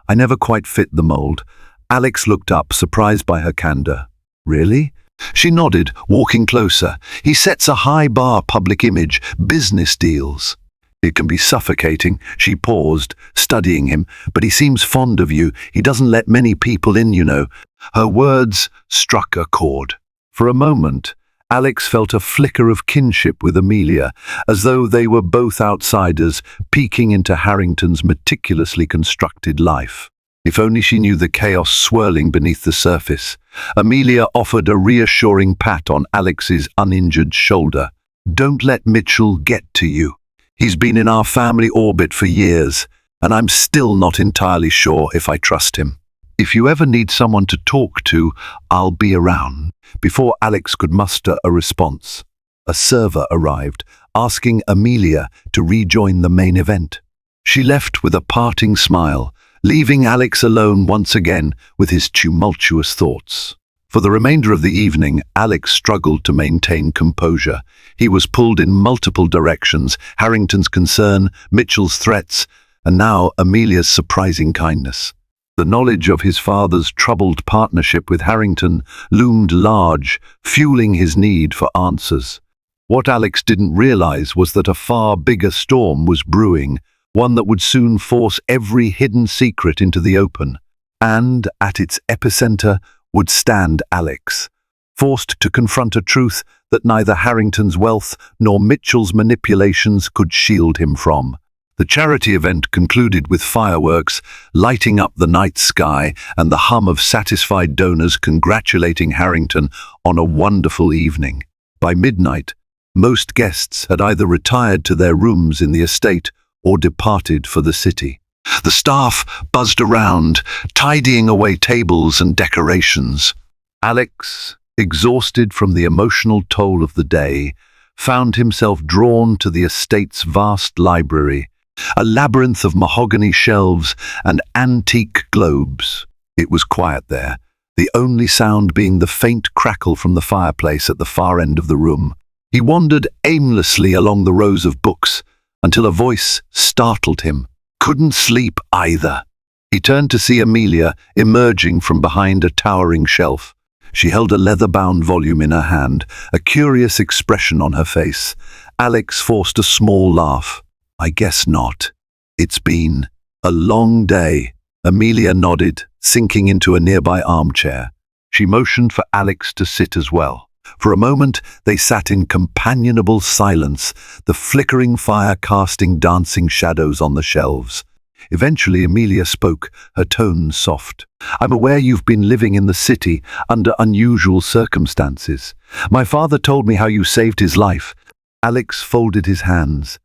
I never quite fit the mold." Alex looked up, surprised by her candor. "Really?" She nodded, walking closer. "He sets a high bar public image, business deals." It can be suffocating. She paused, studying him. But he seems fond of you. He doesn't let many people in, you know. Her words struck a chord. For a moment, Alex felt a flicker of kinship with Amelia, as though they were both outsiders peeking into Harrington's meticulously constructed life. If only she knew the chaos swirling beneath the surface. Amelia offered a reassuring pat on Alex's uninjured shoulder. Don't let Mitchell get to you. He's been in our family orbit for years, and I'm still not entirely sure if I trust him. If you ever need someone to talk to, I'll be around. Before Alex could muster a response, a server arrived, asking Amelia to rejoin the main event. She left with a parting smile, leaving Alex alone once again with his tumultuous thoughts. For the remainder of the evening, Alex struggled to maintain composure. He was pulled in multiple directions: Harrington's concern, Mitchell's threats, and now Amelia's surprising kindness. The knowledge of his father's troubled partnership with Harrington loomed large, fueling his need for answers. What Alex didn't realize was that a far bigger storm was brewing, one that would soon force every hidden secret into the open. And, at its epicenter, would stand Alex, forced to confront a truth that neither Harrington's wealth nor Mitchell's manipulations could shield him from. The charity event concluded with fireworks lighting up the night sky and the hum of satisfied donors congratulating Harrington on a wonderful evening. By midnight, most guests had either retired to their rooms in the estate or departed for the city. The staff buzzed around, tidying away tables and decorations. Alex, exhausted from the emotional toll of the day, found himself drawn to the estate's vast library, a labyrinth of mahogany shelves and antique globes. It was quiet there, the only sound being the faint crackle from the fireplace at the far end of the room. He wandered aimlessly along the rows of books until a voice startled him. Couldn't sleep either. He turned to see Amelia emerging from behind a towering shelf. She held a leather-bound volume in her hand, a curious expression on her face. Alex forced a small laugh. I guess not. It's been a long day. Amelia nodded, sinking into a nearby armchair. She motioned for Alex to sit as well. For a moment, they sat in companionable silence, the flickering fire casting dancing shadows on the shelves. Eventually, Amelia spoke, her tone soft. I'm aware you've been living in the city under unusual circumstances. My father told me how you saved his life. Alex folded his hands,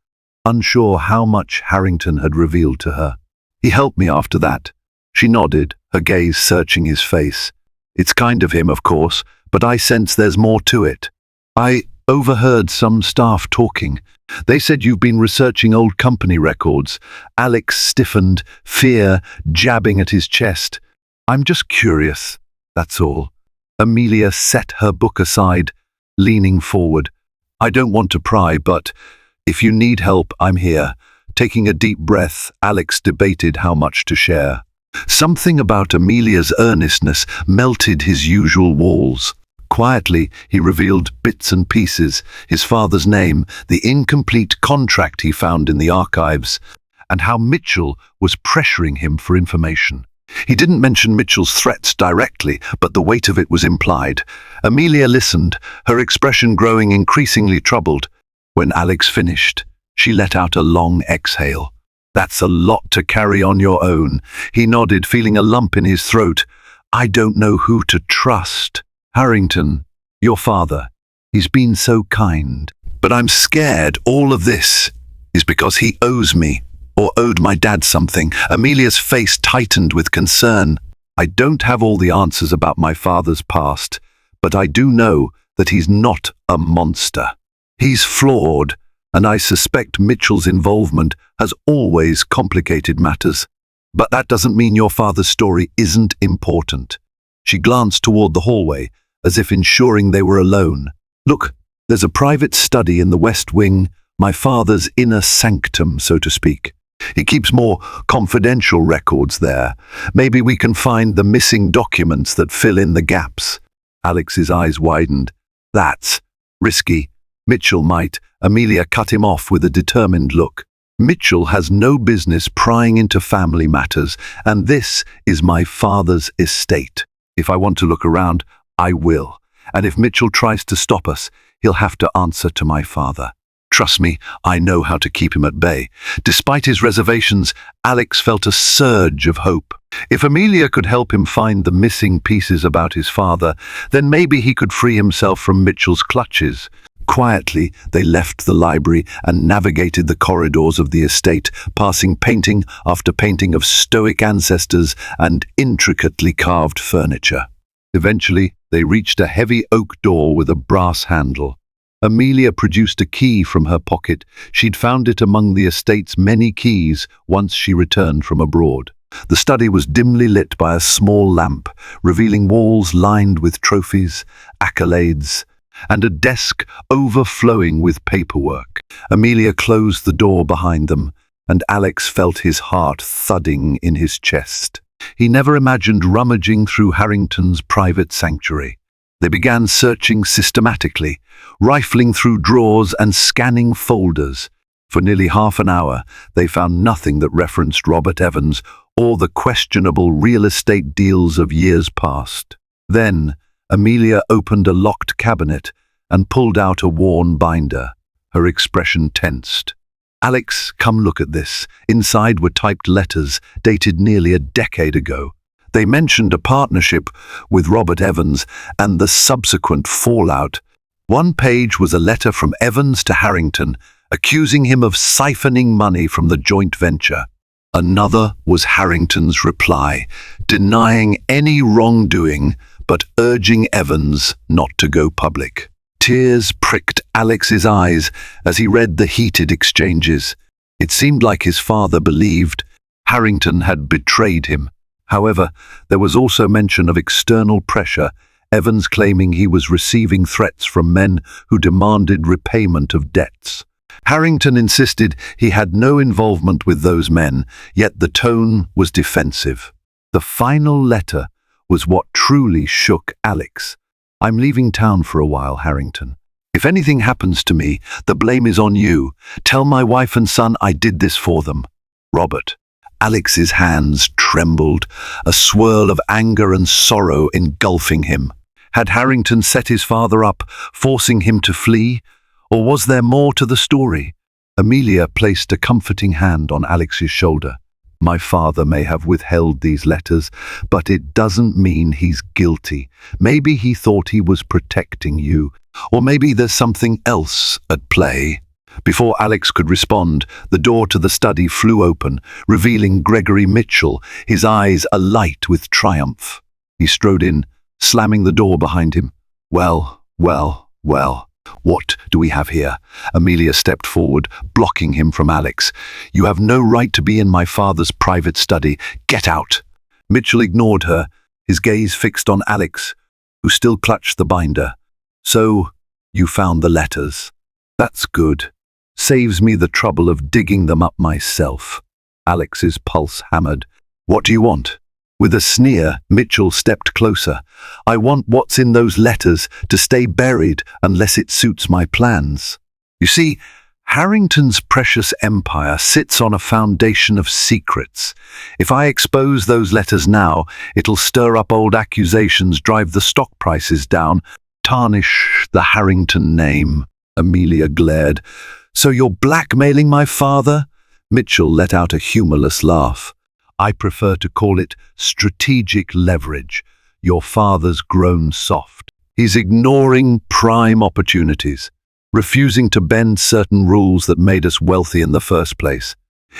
unsure how much Harrington had revealed to her. He helped me after that. She nodded, her gaze searching his face. It's kind of him, of course, but I sense there's more to it. I overheard some staff talking. They said you've been researching old company records. Alex stiffened, fear jabbing at his chest. I'm just curious, that's all. Amelia set her book aside, leaning forward. I don't want to pry, but if you need help, I'm here. Taking a deep breath, Alex debated how much to share. Something about Amelia's earnestness melted his usual walls. Quietly, he revealed bits and pieces, his father's name, the incomplete contract he found in the archives, and how Mitchell was pressuring him for information. He didn't mention Mitchell's threats directly, but the weight of it was implied. Amelia listened, her expression growing increasingly troubled. When Alex finished, she let out a long exhale. That's a lot to carry on your own. He nodded, feeling a lump in his throat. I don't know who to trust. Harrington, your father. He's been so kind. But I'm scared all of this is because he owes me, or owed my dad something. Amelia's face tightened with concern. I don't have all the answers about my father's past, but I do know that he's not a monster. He's flawed, and I suspect Mitchell's involvement has always complicated matters. But that doesn't mean your father's story isn't important. She glanced toward the hallway, as if ensuring they were alone. Look, there's a private study in the West Wing, my father's inner sanctum, so to speak. He keeps more confidential records there. Maybe we can find the missing documents that fill in the gaps. Alex's eyes widened. That's risky. Mitchell might. Amelia cut him off with a determined look. Mitchell has no business prying into family matters, and this is my father's estate. If I want to look around, I will. And if Mitchell tries to stop us, he'll have to answer to my father. Trust me, I know how to keep him at bay. Despite his reservations, Alex felt a surge of hope. If Amelia could help him find the missing pieces about his father, then maybe he could free himself from Mitchell's clutches. Quietly, they left the library and navigated the corridors of the estate, passing painting after painting of stoic ancestors and intricately carved furniture. Eventually, they reached a heavy oak door with a brass handle. Amelia produced a key from her pocket. She'd found it among the estate's many keys once she returned from abroad. The study was dimly lit by a small lamp, revealing walls lined with trophies, accolades, and a desk overflowing with paperwork. Amelia closed the door behind them, and Alex felt his heart thudding in his chest. He never imagined rummaging through Harrington's private sanctuary. They began searching systematically, rifling through drawers and scanning folders. For nearly half an hour, they found nothing that referenced Robert Evans or the questionable real estate deals of years past. Then, Amelia opened a locked cabinet and pulled out a worn binder. Her expression tensed. "Alex, come look at this." Inside were typed letters dated nearly a decade ago. They mentioned a partnership with Robert Evans and the subsequent fallout. One page was a letter from Evans to Harrington, accusing him of siphoning money from the joint venture. Another was Harrington's reply, denying any wrongdoing but urging Evans not to go public. Tears pricked Alex's eyes as he read the heated exchanges. It seemed like his father believed Harrington had betrayed him. However, there was also mention of external pressure, Evans claiming he was receiving threats from men who demanded repayment of debts. Harrington insisted he had no involvement with those men, yet the tone was defensive. The final letter was what truly shook Alex. "I'm leaving town for a while, Harrington. If anything happens to me, the blame is on you. Tell my wife and son I did this for them. Robert." Alex's hands trembled, a swirl of anger and sorrow engulfing him. Had Harrington set his father up, forcing him to flee? Or was there more to the story? Amelia placed a comforting hand on Alex's shoulder. "My father may have withheld these letters, but it doesn't mean he's guilty. Maybe he thought he was protecting you, or maybe there's something else at play." Before Alex could respond, the door to the study flew open, revealing Gregory Mitchell, his eyes alight with triumph. He strode in, slamming the door behind him. Well, what do we have here?" Amelia stepped forward, blocking him from Alex. "You have no right to be in my father's private study. Get out." Mitchell ignored her, his gaze fixed on Alex, who still clutched the binder. "So, you found the letters. That's good. Saves me the trouble of digging them up myself." Alex's pulse hammered. "What do you want?" With a sneer, Mitchell stepped closer. "I want what's in those letters to stay buried unless it suits my plans. You see, Harrington's precious empire sits on a foundation of secrets. If I expose those letters now, it'll stir up old accusations, drive the stock prices down, tarnish the Harrington name." Amelia glared. "So you're blackmailing my father?" Mitchell let out a humorless laugh. "I prefer to call it strategic leverage. Your father's grown soft. He's ignoring prime opportunities, refusing to bend certain rules that made us wealthy in the first place.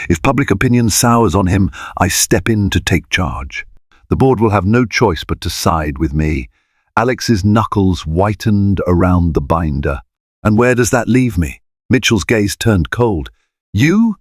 If public opinion sours on him, I step in to take charge. The board will have no choice but to side with me." Alex's knuckles whitened around the binder. "And where does that leave me?" Mitchell's gaze turned cold. You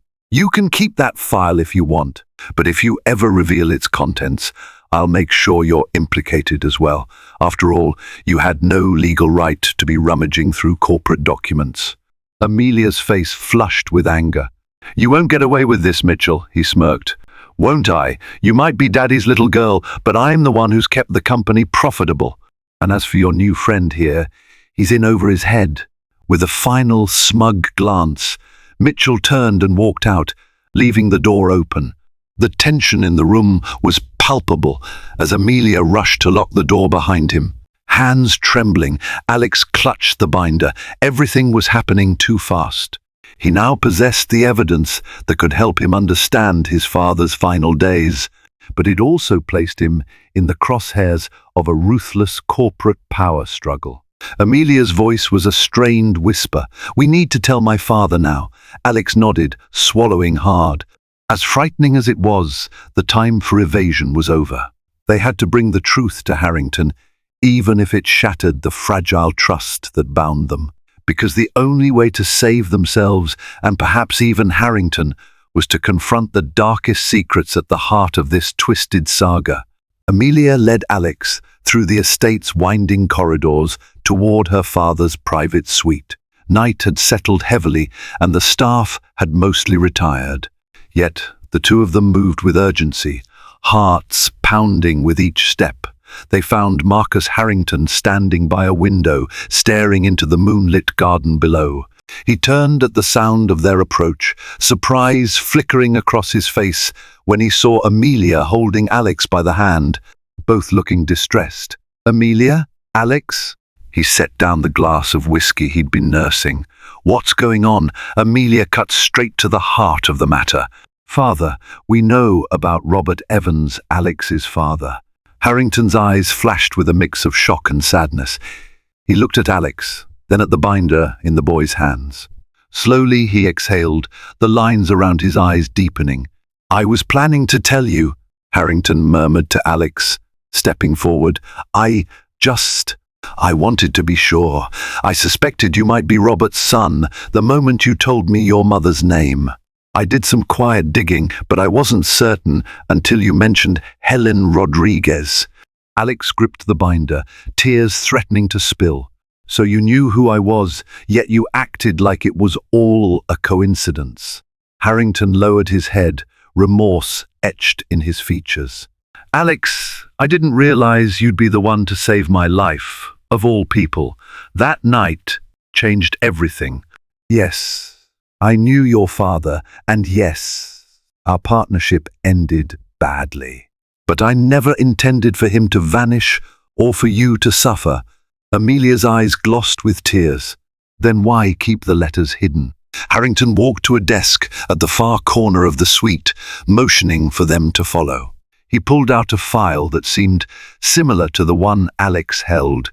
can keep that file if you want, but if you ever reveal its contents, I'll make sure you're implicated as well. After all, you had no legal right to be rummaging through corporate documents." Amelia's face flushed with anger. "You won't get away with this, Mitchell," he smirked. "Won't I? You might be Daddy's little girl, but I'm the one who's kept the company profitable. And as for your new friend here, he's in over his head." With a final smug glance, Mitchell turned and walked out, leaving the door open. The tension in the room was palpable as Amelia rushed to lock the door behind him. Hands trembling, Alex clutched the binder. Everything was happening too fast. He now possessed the evidence that could help him understand his father's final days, but it also placed him in the crosshairs of a ruthless corporate power struggle. Amelia's voice was a strained whisper. "We need to tell my father now." Alex nodded, swallowing hard. As frightening as it was, the time for evasion was over. They had to bring the truth to Harrington, even if it shattered the fragile trust that bound them. Because the only way to save themselves, and perhaps even Harrington, was to confront the darkest secrets at the heart of this twisted saga. Amelia led Alex through the estate's winding corridors toward her father's private suite. Night had settled heavily, and the staff had mostly retired. Yet the two of them moved with urgency, hearts pounding with each step. They found Marcus Harrington standing by a window, staring into the moonlit garden below. He turned at the sound of their approach, surprise flickering across his face when he saw Amelia holding Alex by the hand, both looking distressed. "Amelia? Alex?" He set down the glass of whiskey he'd been nursing. "What's going on?" Amelia cut straight to the heart of the matter. "Father, we know about Robert Evans, Alex's father." Harrington's eyes flashed with a mix of shock and sadness. He looked at Alex, then at the binder in the boy's hands. Slowly he exhaled, the lines around his eyes deepening. "I was planning to tell you," Harrington murmured to Alex, stepping forward. I wanted to be sure. I suspected you might be Robert's son the moment you told me your mother's name. I did some quiet digging, but I wasn't certain until you mentioned Helen Rodriguez." Alex gripped the binder, tears threatening to spill. "So you knew who I was, yet you acted like it was all a coincidence." Harrington lowered his head, remorse etched in his features. "Alex, I didn't realize you'd be the one to save my life, of all people. That night changed everything. Yes, I knew your father, and yes, our partnership ended badly. But I never intended for him to vanish or for you to suffer." Amelia's eyes glossed with tears. "Then why keep the letters hidden?" Harrington walked to a desk at the far corner of the suite, motioning for them to follow. He pulled out a file that seemed similar to the one Alex held.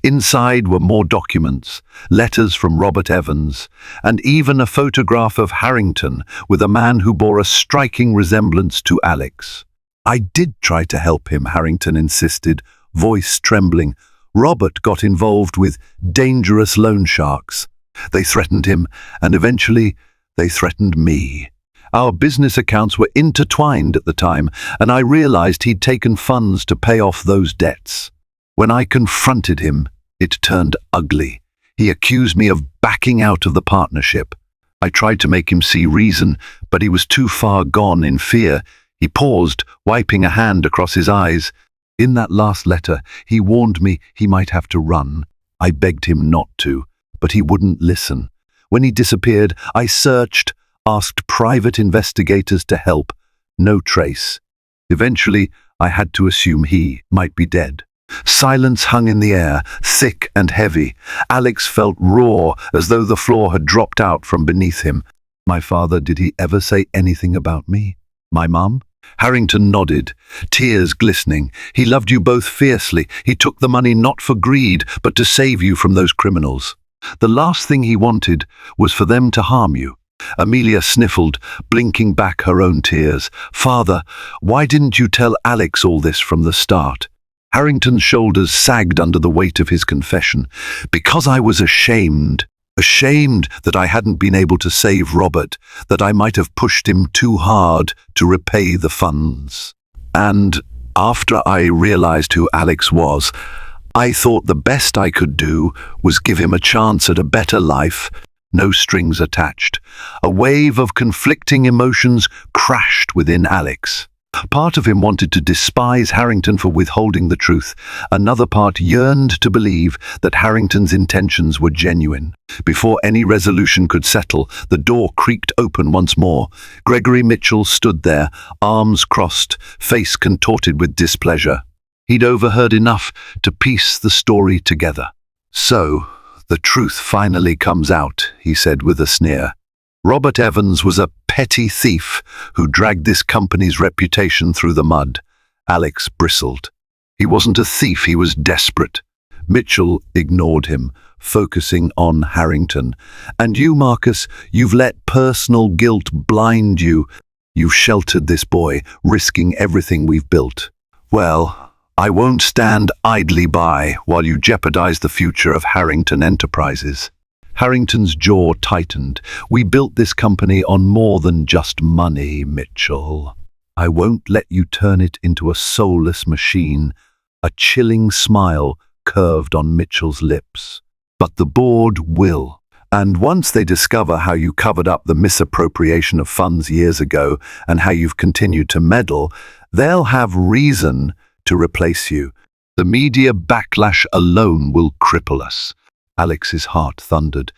Inside were more documents, letters from Robert Evans, and even a photograph of Harrington with a man who bore a striking resemblance to Alex. "I did try to help him," Harrington insisted, voice trembling. "Robert got involved with dangerous loan sharks. They threatened him, and eventually they threatened me. Our business accounts were intertwined at the time, and I realized he'd taken funds to pay off those debts. When I confronted him, it turned ugly. He accused me of backing out of the partnership. I tried to make him see reason, but he was too far gone in fear." He paused, wiping a hand across his eyes. "In that last letter, he warned me he might have to run. I begged him not to, but he wouldn't listen. When he disappeared, I searched, asked private investigators to help. No trace. Eventually, I had to assume he might be dead." Silence hung in the air, thick and heavy. Alex felt raw, as though the floor had dropped out from beneath him. "My father, did he ever say anything about me? My mum?" Harrington nodded, tears glistening. "He loved you both fiercely. He took the money not for greed, but to save you from those criminals. The last thing he wanted was for them to harm you." Amelia sniffled, blinking back her own tears. "Father, why didn't you tell Alex all this from the start?" Harrington's shoulders sagged under the weight of his confession. "Because I was ashamed. Ashamed that I hadn't been able to save Robert, that I might have pushed him too hard to repay the funds. And after I realized who Alex was, I thought the best I could do was give him a chance at a better life, no strings attached." A wave of conflicting emotions crashed within Alex. Part of him wanted to despise Harrington for withholding the truth. Another part yearned to believe that Harrington's intentions were genuine. Before any resolution could settle, the door creaked open once more. Gregory Mitchell stood there, arms crossed, face contorted with displeasure. He'd overheard enough to piece the story together. "So, the truth finally comes out," he said with a sneer. "Robert Evans was a petty thief who dragged this company's reputation through the mud." Alex bristled. "He wasn't a thief, he was desperate." Mitchell ignored him, focusing on Harrington. "And you, Marcus, you've let personal guilt blind you. You've sheltered this boy, risking everything we've built. Well, I won't stand idly by while you jeopardize the future of Harrington Enterprises." Harrington's jaw tightened. "We built this company on more than just money, Mitchell. I won't let you turn it into a soulless machine." A chilling smile curved on Mitchell's lips. "But the board will. And once they discover how you covered up the misappropriation of funds years ago and how you've continued to meddle, they'll have reason to replace you. The media backlash alone will cripple us." Alex's heart thundered.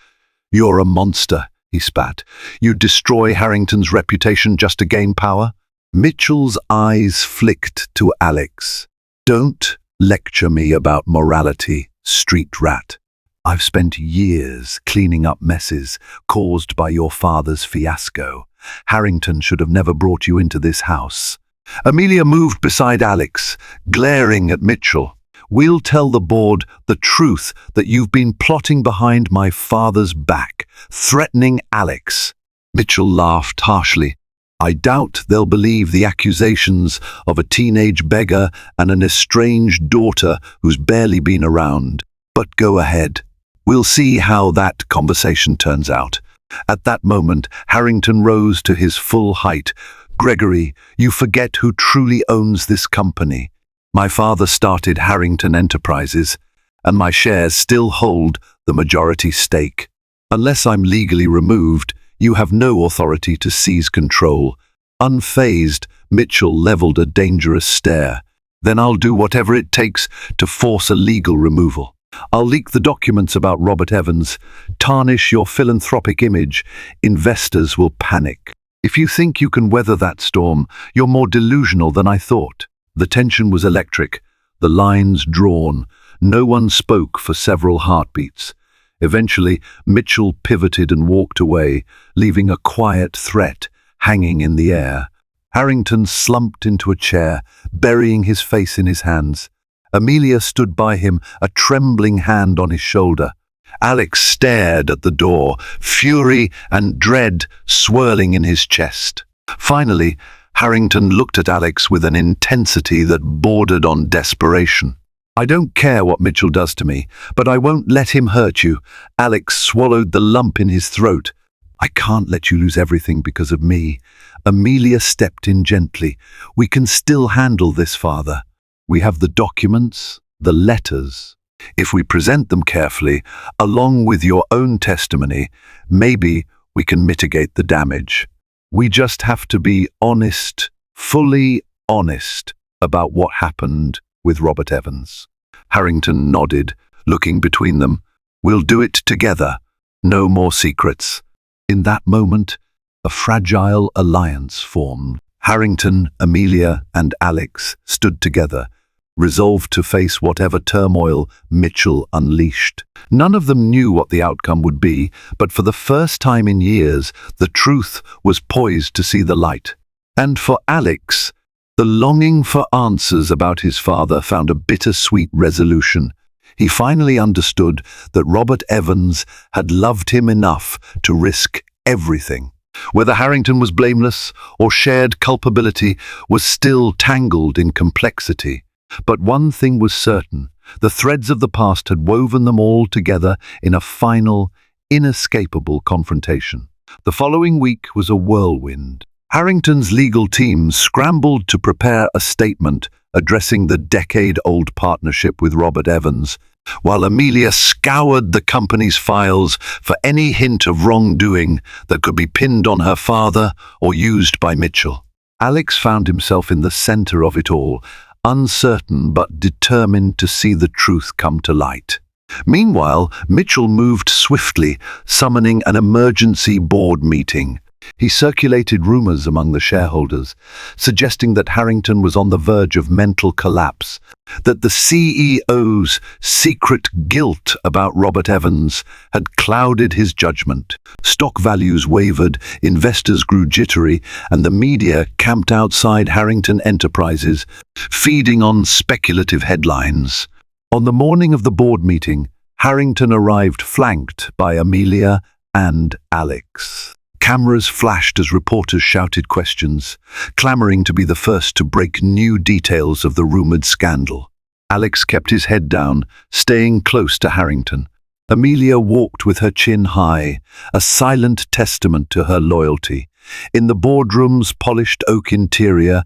"You're a monster," he spat. "You'd destroy Harrington's reputation just to gain power?" Mitchell's eyes flicked to Alex. "Don't lecture me about morality, street rat. I've spent years cleaning up messes caused by your father's fiasco. Harrington should have never brought you into this house." Amelia moved beside Alex, glaring at Mitchell. "We'll tell the board the truth that you've been plotting behind my father's back, threatening Alex." Mitchell laughed harshly. "I doubt they'll believe the accusations of a teenage beggar and an estranged daughter who's barely been around. But go ahead. We'll see how that conversation turns out." At that moment, Harrington rose to his full height. "Gregory, you forget who truly owns this company. My father started Harrington Enterprises, and my shares still hold the majority stake. Unless I'm legally removed, you have no authority to seize control." Unfazed, Mitchell leveled a dangerous stare. "Then I'll do whatever it takes to force a legal removal. I'll leak the documents about Robert Evans, tarnish your philanthropic image. Investors will panic. If you think you can weather that storm, you're more delusional than I thought." The tension was electric, the lines drawn. No one spoke for several heartbeats. Eventually, Mitchell pivoted and walked away, leaving a quiet threat hanging in the air. Harrington slumped into a chair, burying his face in his hands. Amelia stood by him, a trembling hand on his shoulder. Alex stared at the door, fury and dread swirling in his chest. Finally, Harrington looked at Alex with an intensity that bordered on desperation. "I don't care what Mitchell does to me, but I won't let him hurt you." Alex swallowed the lump in his throat. "I can't let you lose everything because of me." Amelia stepped in gently. "We can still handle this, Father. We have the documents, the letters. If we present them carefully, along with your own testimony, maybe we can mitigate the damage. We just have to be honest, fully honest, about what happened with Robert Evans." Harrington nodded, looking between them. "We'll do it together. No more secrets." In that moment, a fragile alliance formed. Harrington, Amelia, and Alex stood together, resolved to face whatever turmoil Mitchell unleashed. None of them knew what the outcome would be, but for the first time in years, the truth was poised to see the light. And for Alex, the longing for answers about his father found a bittersweet resolution. He finally understood that Robert Evans had loved him enough to risk everything. Whether Harrington was blameless or shared culpability was still tangled in complexity. But one thing was certain: the threads of the past had woven them all together in a final, inescapable confrontation. The following week was a whirlwind. Harrington's legal team scrambled to prepare a statement addressing the decade-old partnership with Robert Evans, while Amelia scoured the company's files for any hint of wrongdoing that could be pinned on her father or used by Mitchell. Alex found himself in the center of it all, uncertain but determined to see the truth come to light. Meanwhile, Mitchell moved swiftly, summoning an emergency board meeting. He circulated rumors among the shareholders, suggesting that Harrington was on the verge of mental collapse, that the CEO's secret guilt about Robert Evans had clouded his judgment. Stock values wavered, investors grew jittery, and the media camped outside Harrington Enterprises, feeding on speculative headlines. On the morning of the board meeting, Harrington arrived flanked by Amelia and Alex. Cameras flashed as reporters shouted questions, clamoring to be the first to break new details of the rumored scandal. Alex kept his head down, staying close to Harrington. Amelia walked with her chin high, a silent testament to her loyalty. In the boardroom's polished oak interior,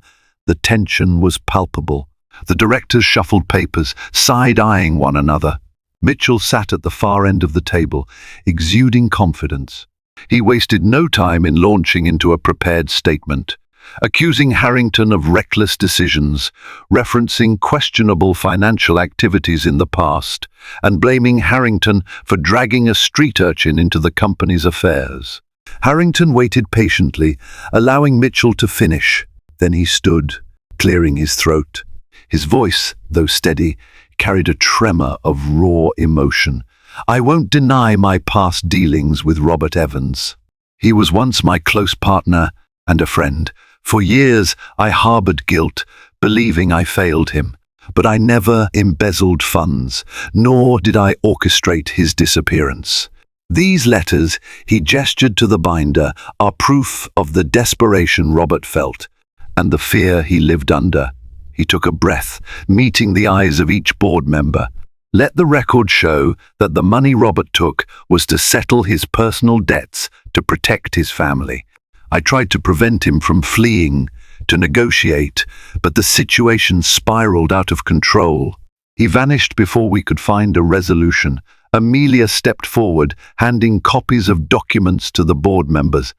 the tension was palpable. The directors shuffled papers, side-eyeing one another. Mitchell sat at the far end of the table, exuding confidence. He wasted no time in launching into a prepared statement, accusing Harrington of reckless decisions, referencing questionable financial activities in the past, and blaming Harrington for dragging a street urchin into the company's affairs. Harrington waited patiently, allowing Mitchell to finish. Then he stood, clearing his throat. His voice, though steady, carried a tremor of raw emotion. "I won't deny my past dealings with Robert Evans. He was once my close partner and a friend. For years I harbored guilt, believing I failed him. But I never embezzled funds, nor did I orchestrate his disappearance. These letters," he gestured to the binder, "are proof of the desperation Robert felt and the fear he lived under." He took a breath, meeting the eyes of each board member. "Let the record show that the money Robert took was to settle his personal debts to protect his family. I tried to prevent him from fleeing, to negotiate, but the situation spiraled out of control. He vanished before we could find a resolution." Amelia stepped forward, handing copies of documents to the board members.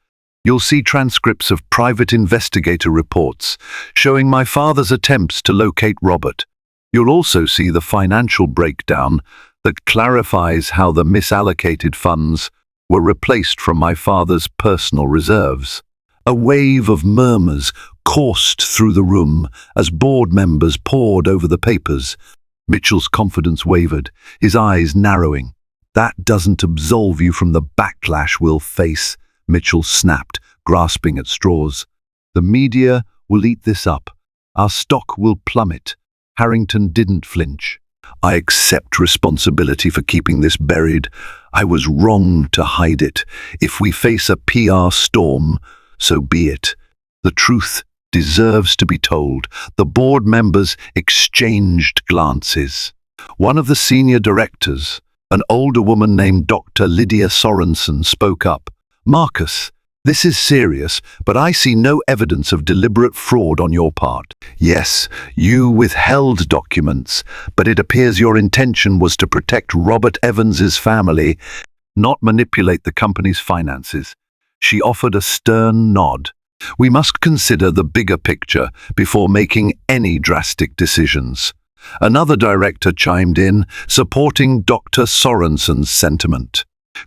"You'll see transcripts of private investigator reports showing my father's attempts to locate Robert. You'll also see the financial breakdown that clarifies how the misallocated funds were replaced from my father's personal reserves." A wave of murmurs coursed through the room as board members pored over the papers. Mitchell's confidence wavered, his eyes narrowing. "That doesn't absolve you from the backlash we'll face," Mitchell snapped, grasping at straws. "The media will eat this up. Our stock will plummet." Harrington didn't flinch. "I accept responsibility for keeping this buried. I was wrong to hide it. If we face a PR storm, so be it. The truth deserves to be told." The board members exchanged glances. One of the senior directors, an older woman named Dr. Lydia Sorensen, spoke up. "Marcus, this is serious, but I see no evidence of deliberate fraud on your part. Yes, you withheld documents, but it appears your intention was to protect Robert Evans's family, not manipulate the company's finances." She offered a stern nod. "We must consider the bigger picture before making any drastic decisions." Another director chimed in, supporting Dr. Sorensen's sentiment.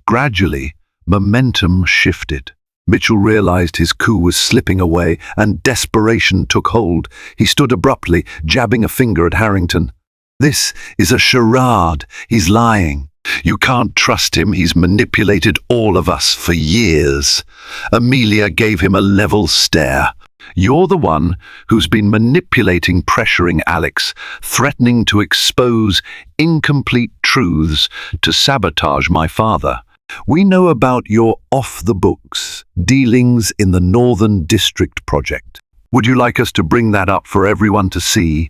Gradually, momentum shifted. Mitchell realized his coup was slipping away, and desperation took hold. He stood abruptly, jabbing a finger at Harrington. "This is a charade. He's lying. You can't trust him. He's manipulated all of us for years." Amelia gave him a level stare. "You're the one who's been manipulating, pressuring Alex, threatening to expose incomplete truths to sabotage my father. We know about your off-the-books dealings in the Northern District project. Would you like us to bring that up for everyone to see?"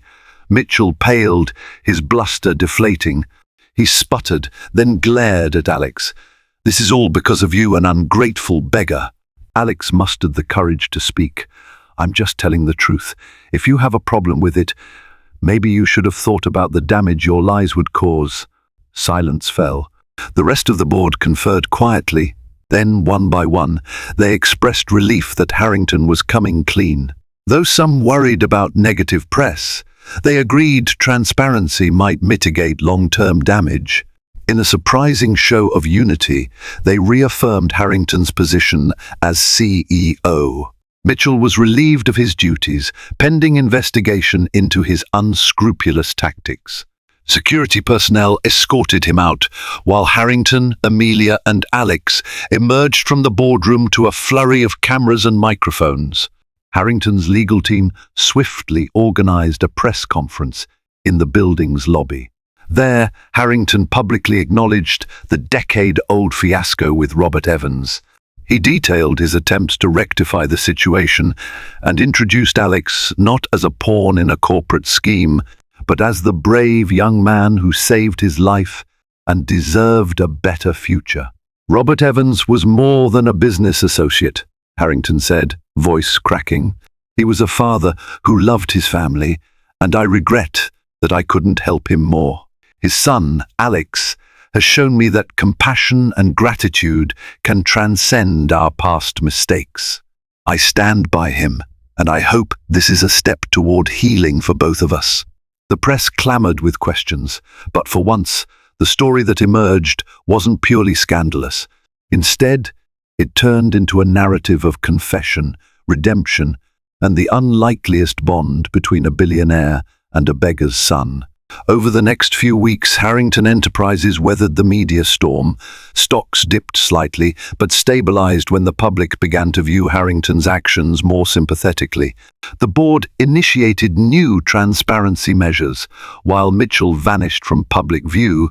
Mitchell paled, his bluster deflating. He sputtered, then glared at Alex. "This is all because of you, an ungrateful beggar." Alex mustered the courage to speak. "I'm just telling the truth. If you have a problem with it, maybe you should have thought about the damage your lies would cause." Silence fell. The rest of the board conferred quietly. Then, one by one, they expressed relief that Harrington was coming clean. Though some worried about negative press, they agreed transparency might mitigate long-term damage. In a surprising show of unity, they reaffirmed Harrington's position as CEO. Mitchell was relieved of his duties, pending investigation into his unscrupulous tactics. Security personnel escorted him out, while Harrington, Amelia, and Alex emerged from the boardroom to a flurry of cameras and microphones. Harrington's legal team swiftly organized a press conference in the building's lobby. There, Harrington publicly acknowledged the decade-old fiasco with Robert Evans. He detailed his attempts to rectify the situation and introduced Alex not as a pawn in a corporate scheme, but as the brave young man who saved his life and deserved a better future. Robert Evans was more than a business associate, Harrington said, voice cracking. He was a father who loved his family, and I regret that I couldn't help him more. His son, Alex, has shown me that compassion and gratitude can transcend our past mistakes. I stand by him, and I hope this is a step toward healing for both of us. The press clamored with questions, but for once, the story that emerged wasn't purely scandalous. Instead, it turned into a narrative of confession, redemption, and the unlikeliest bond between a billionaire and a beggar's son. Over the next few weeks, Harrington Enterprises weathered the media storm. Stocks dipped slightly, but stabilized when the public began to view Harrington's actions more sympathetically. The board initiated new transparency measures, while Mitchell vanished from public view,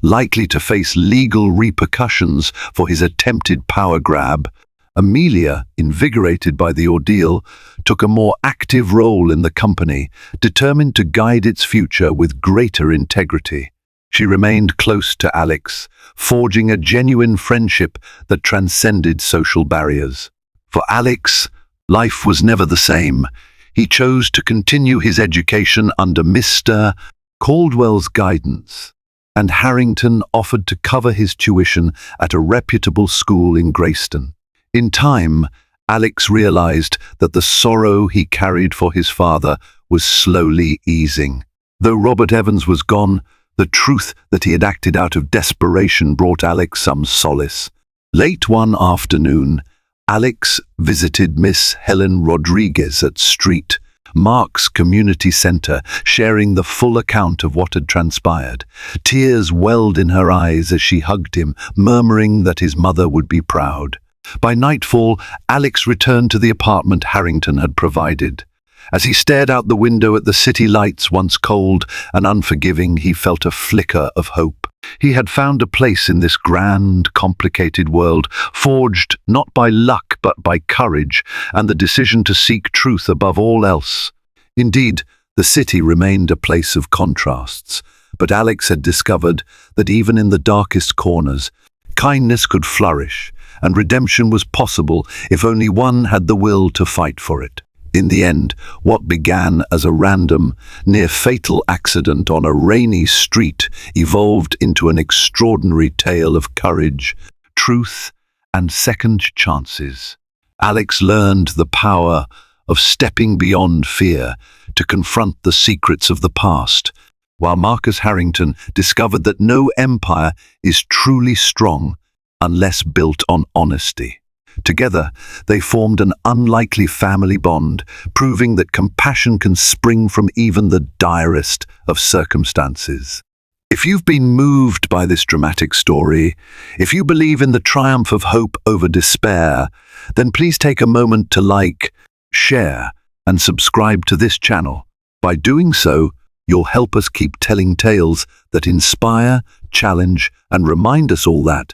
likely to face legal repercussions for his attempted power grab. Amelia, invigorated by the ordeal, took a more active role in the company, determined to guide its future with greater integrity. She remained close to Alex, forging a genuine friendship that transcended social barriers. For Alex, life was never the same. He chose to continue his education under Mr. Caldwell's guidance, and Harrington offered to cover his tuition at a reputable school in Greyston. In time, Alex realized that the sorrow he carried for his father was slowly easing. Though Robert Evans was gone, the truth that he had acted out of desperation brought Alex some solace. Late one afternoon, Alex visited Miss Helen Rodriguez at St. Mark's Community Center, sharing the full account of what had transpired. Tears welled in her eyes as she hugged him, murmuring that his mother would be proud. By nightfall, Alex returned to the apartment Harrington had provided. As he stared out the window at the city lights, once cold and unforgiving, he felt a flicker of hope. He had found a place in this grand, complicated world, forged not by luck but by courage and the decision to seek truth above all else. Indeed, the city remained a place of contrasts, but Alex had discovered that even in the darkest corners, kindness could flourish, and redemption was possible if only one had the will to fight for it. In the end, what began as a random, near-fatal accident on a rainy street evolved into an extraordinary tale of courage, truth, and second chances. Alex learned the power of stepping beyond fear to confront the secrets of the past, while Marcus Harrington discovered that no empire is truly strong unless built on honesty. Together, they formed an unlikely family bond, proving that compassion can spring from even the direst of circumstances. If you've been moved by this dramatic story, if you believe in the triumph of hope over despair, then please take a moment to like, share, and subscribe to this channel. By doing so, you'll help us keep telling tales that inspire, challenge, and remind us all that,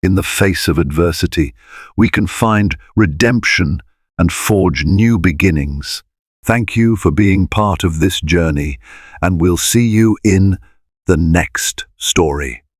in the face of adversity, we can find redemption and forge new beginnings. Thank you for being part of this journey, and we'll see you in the next story.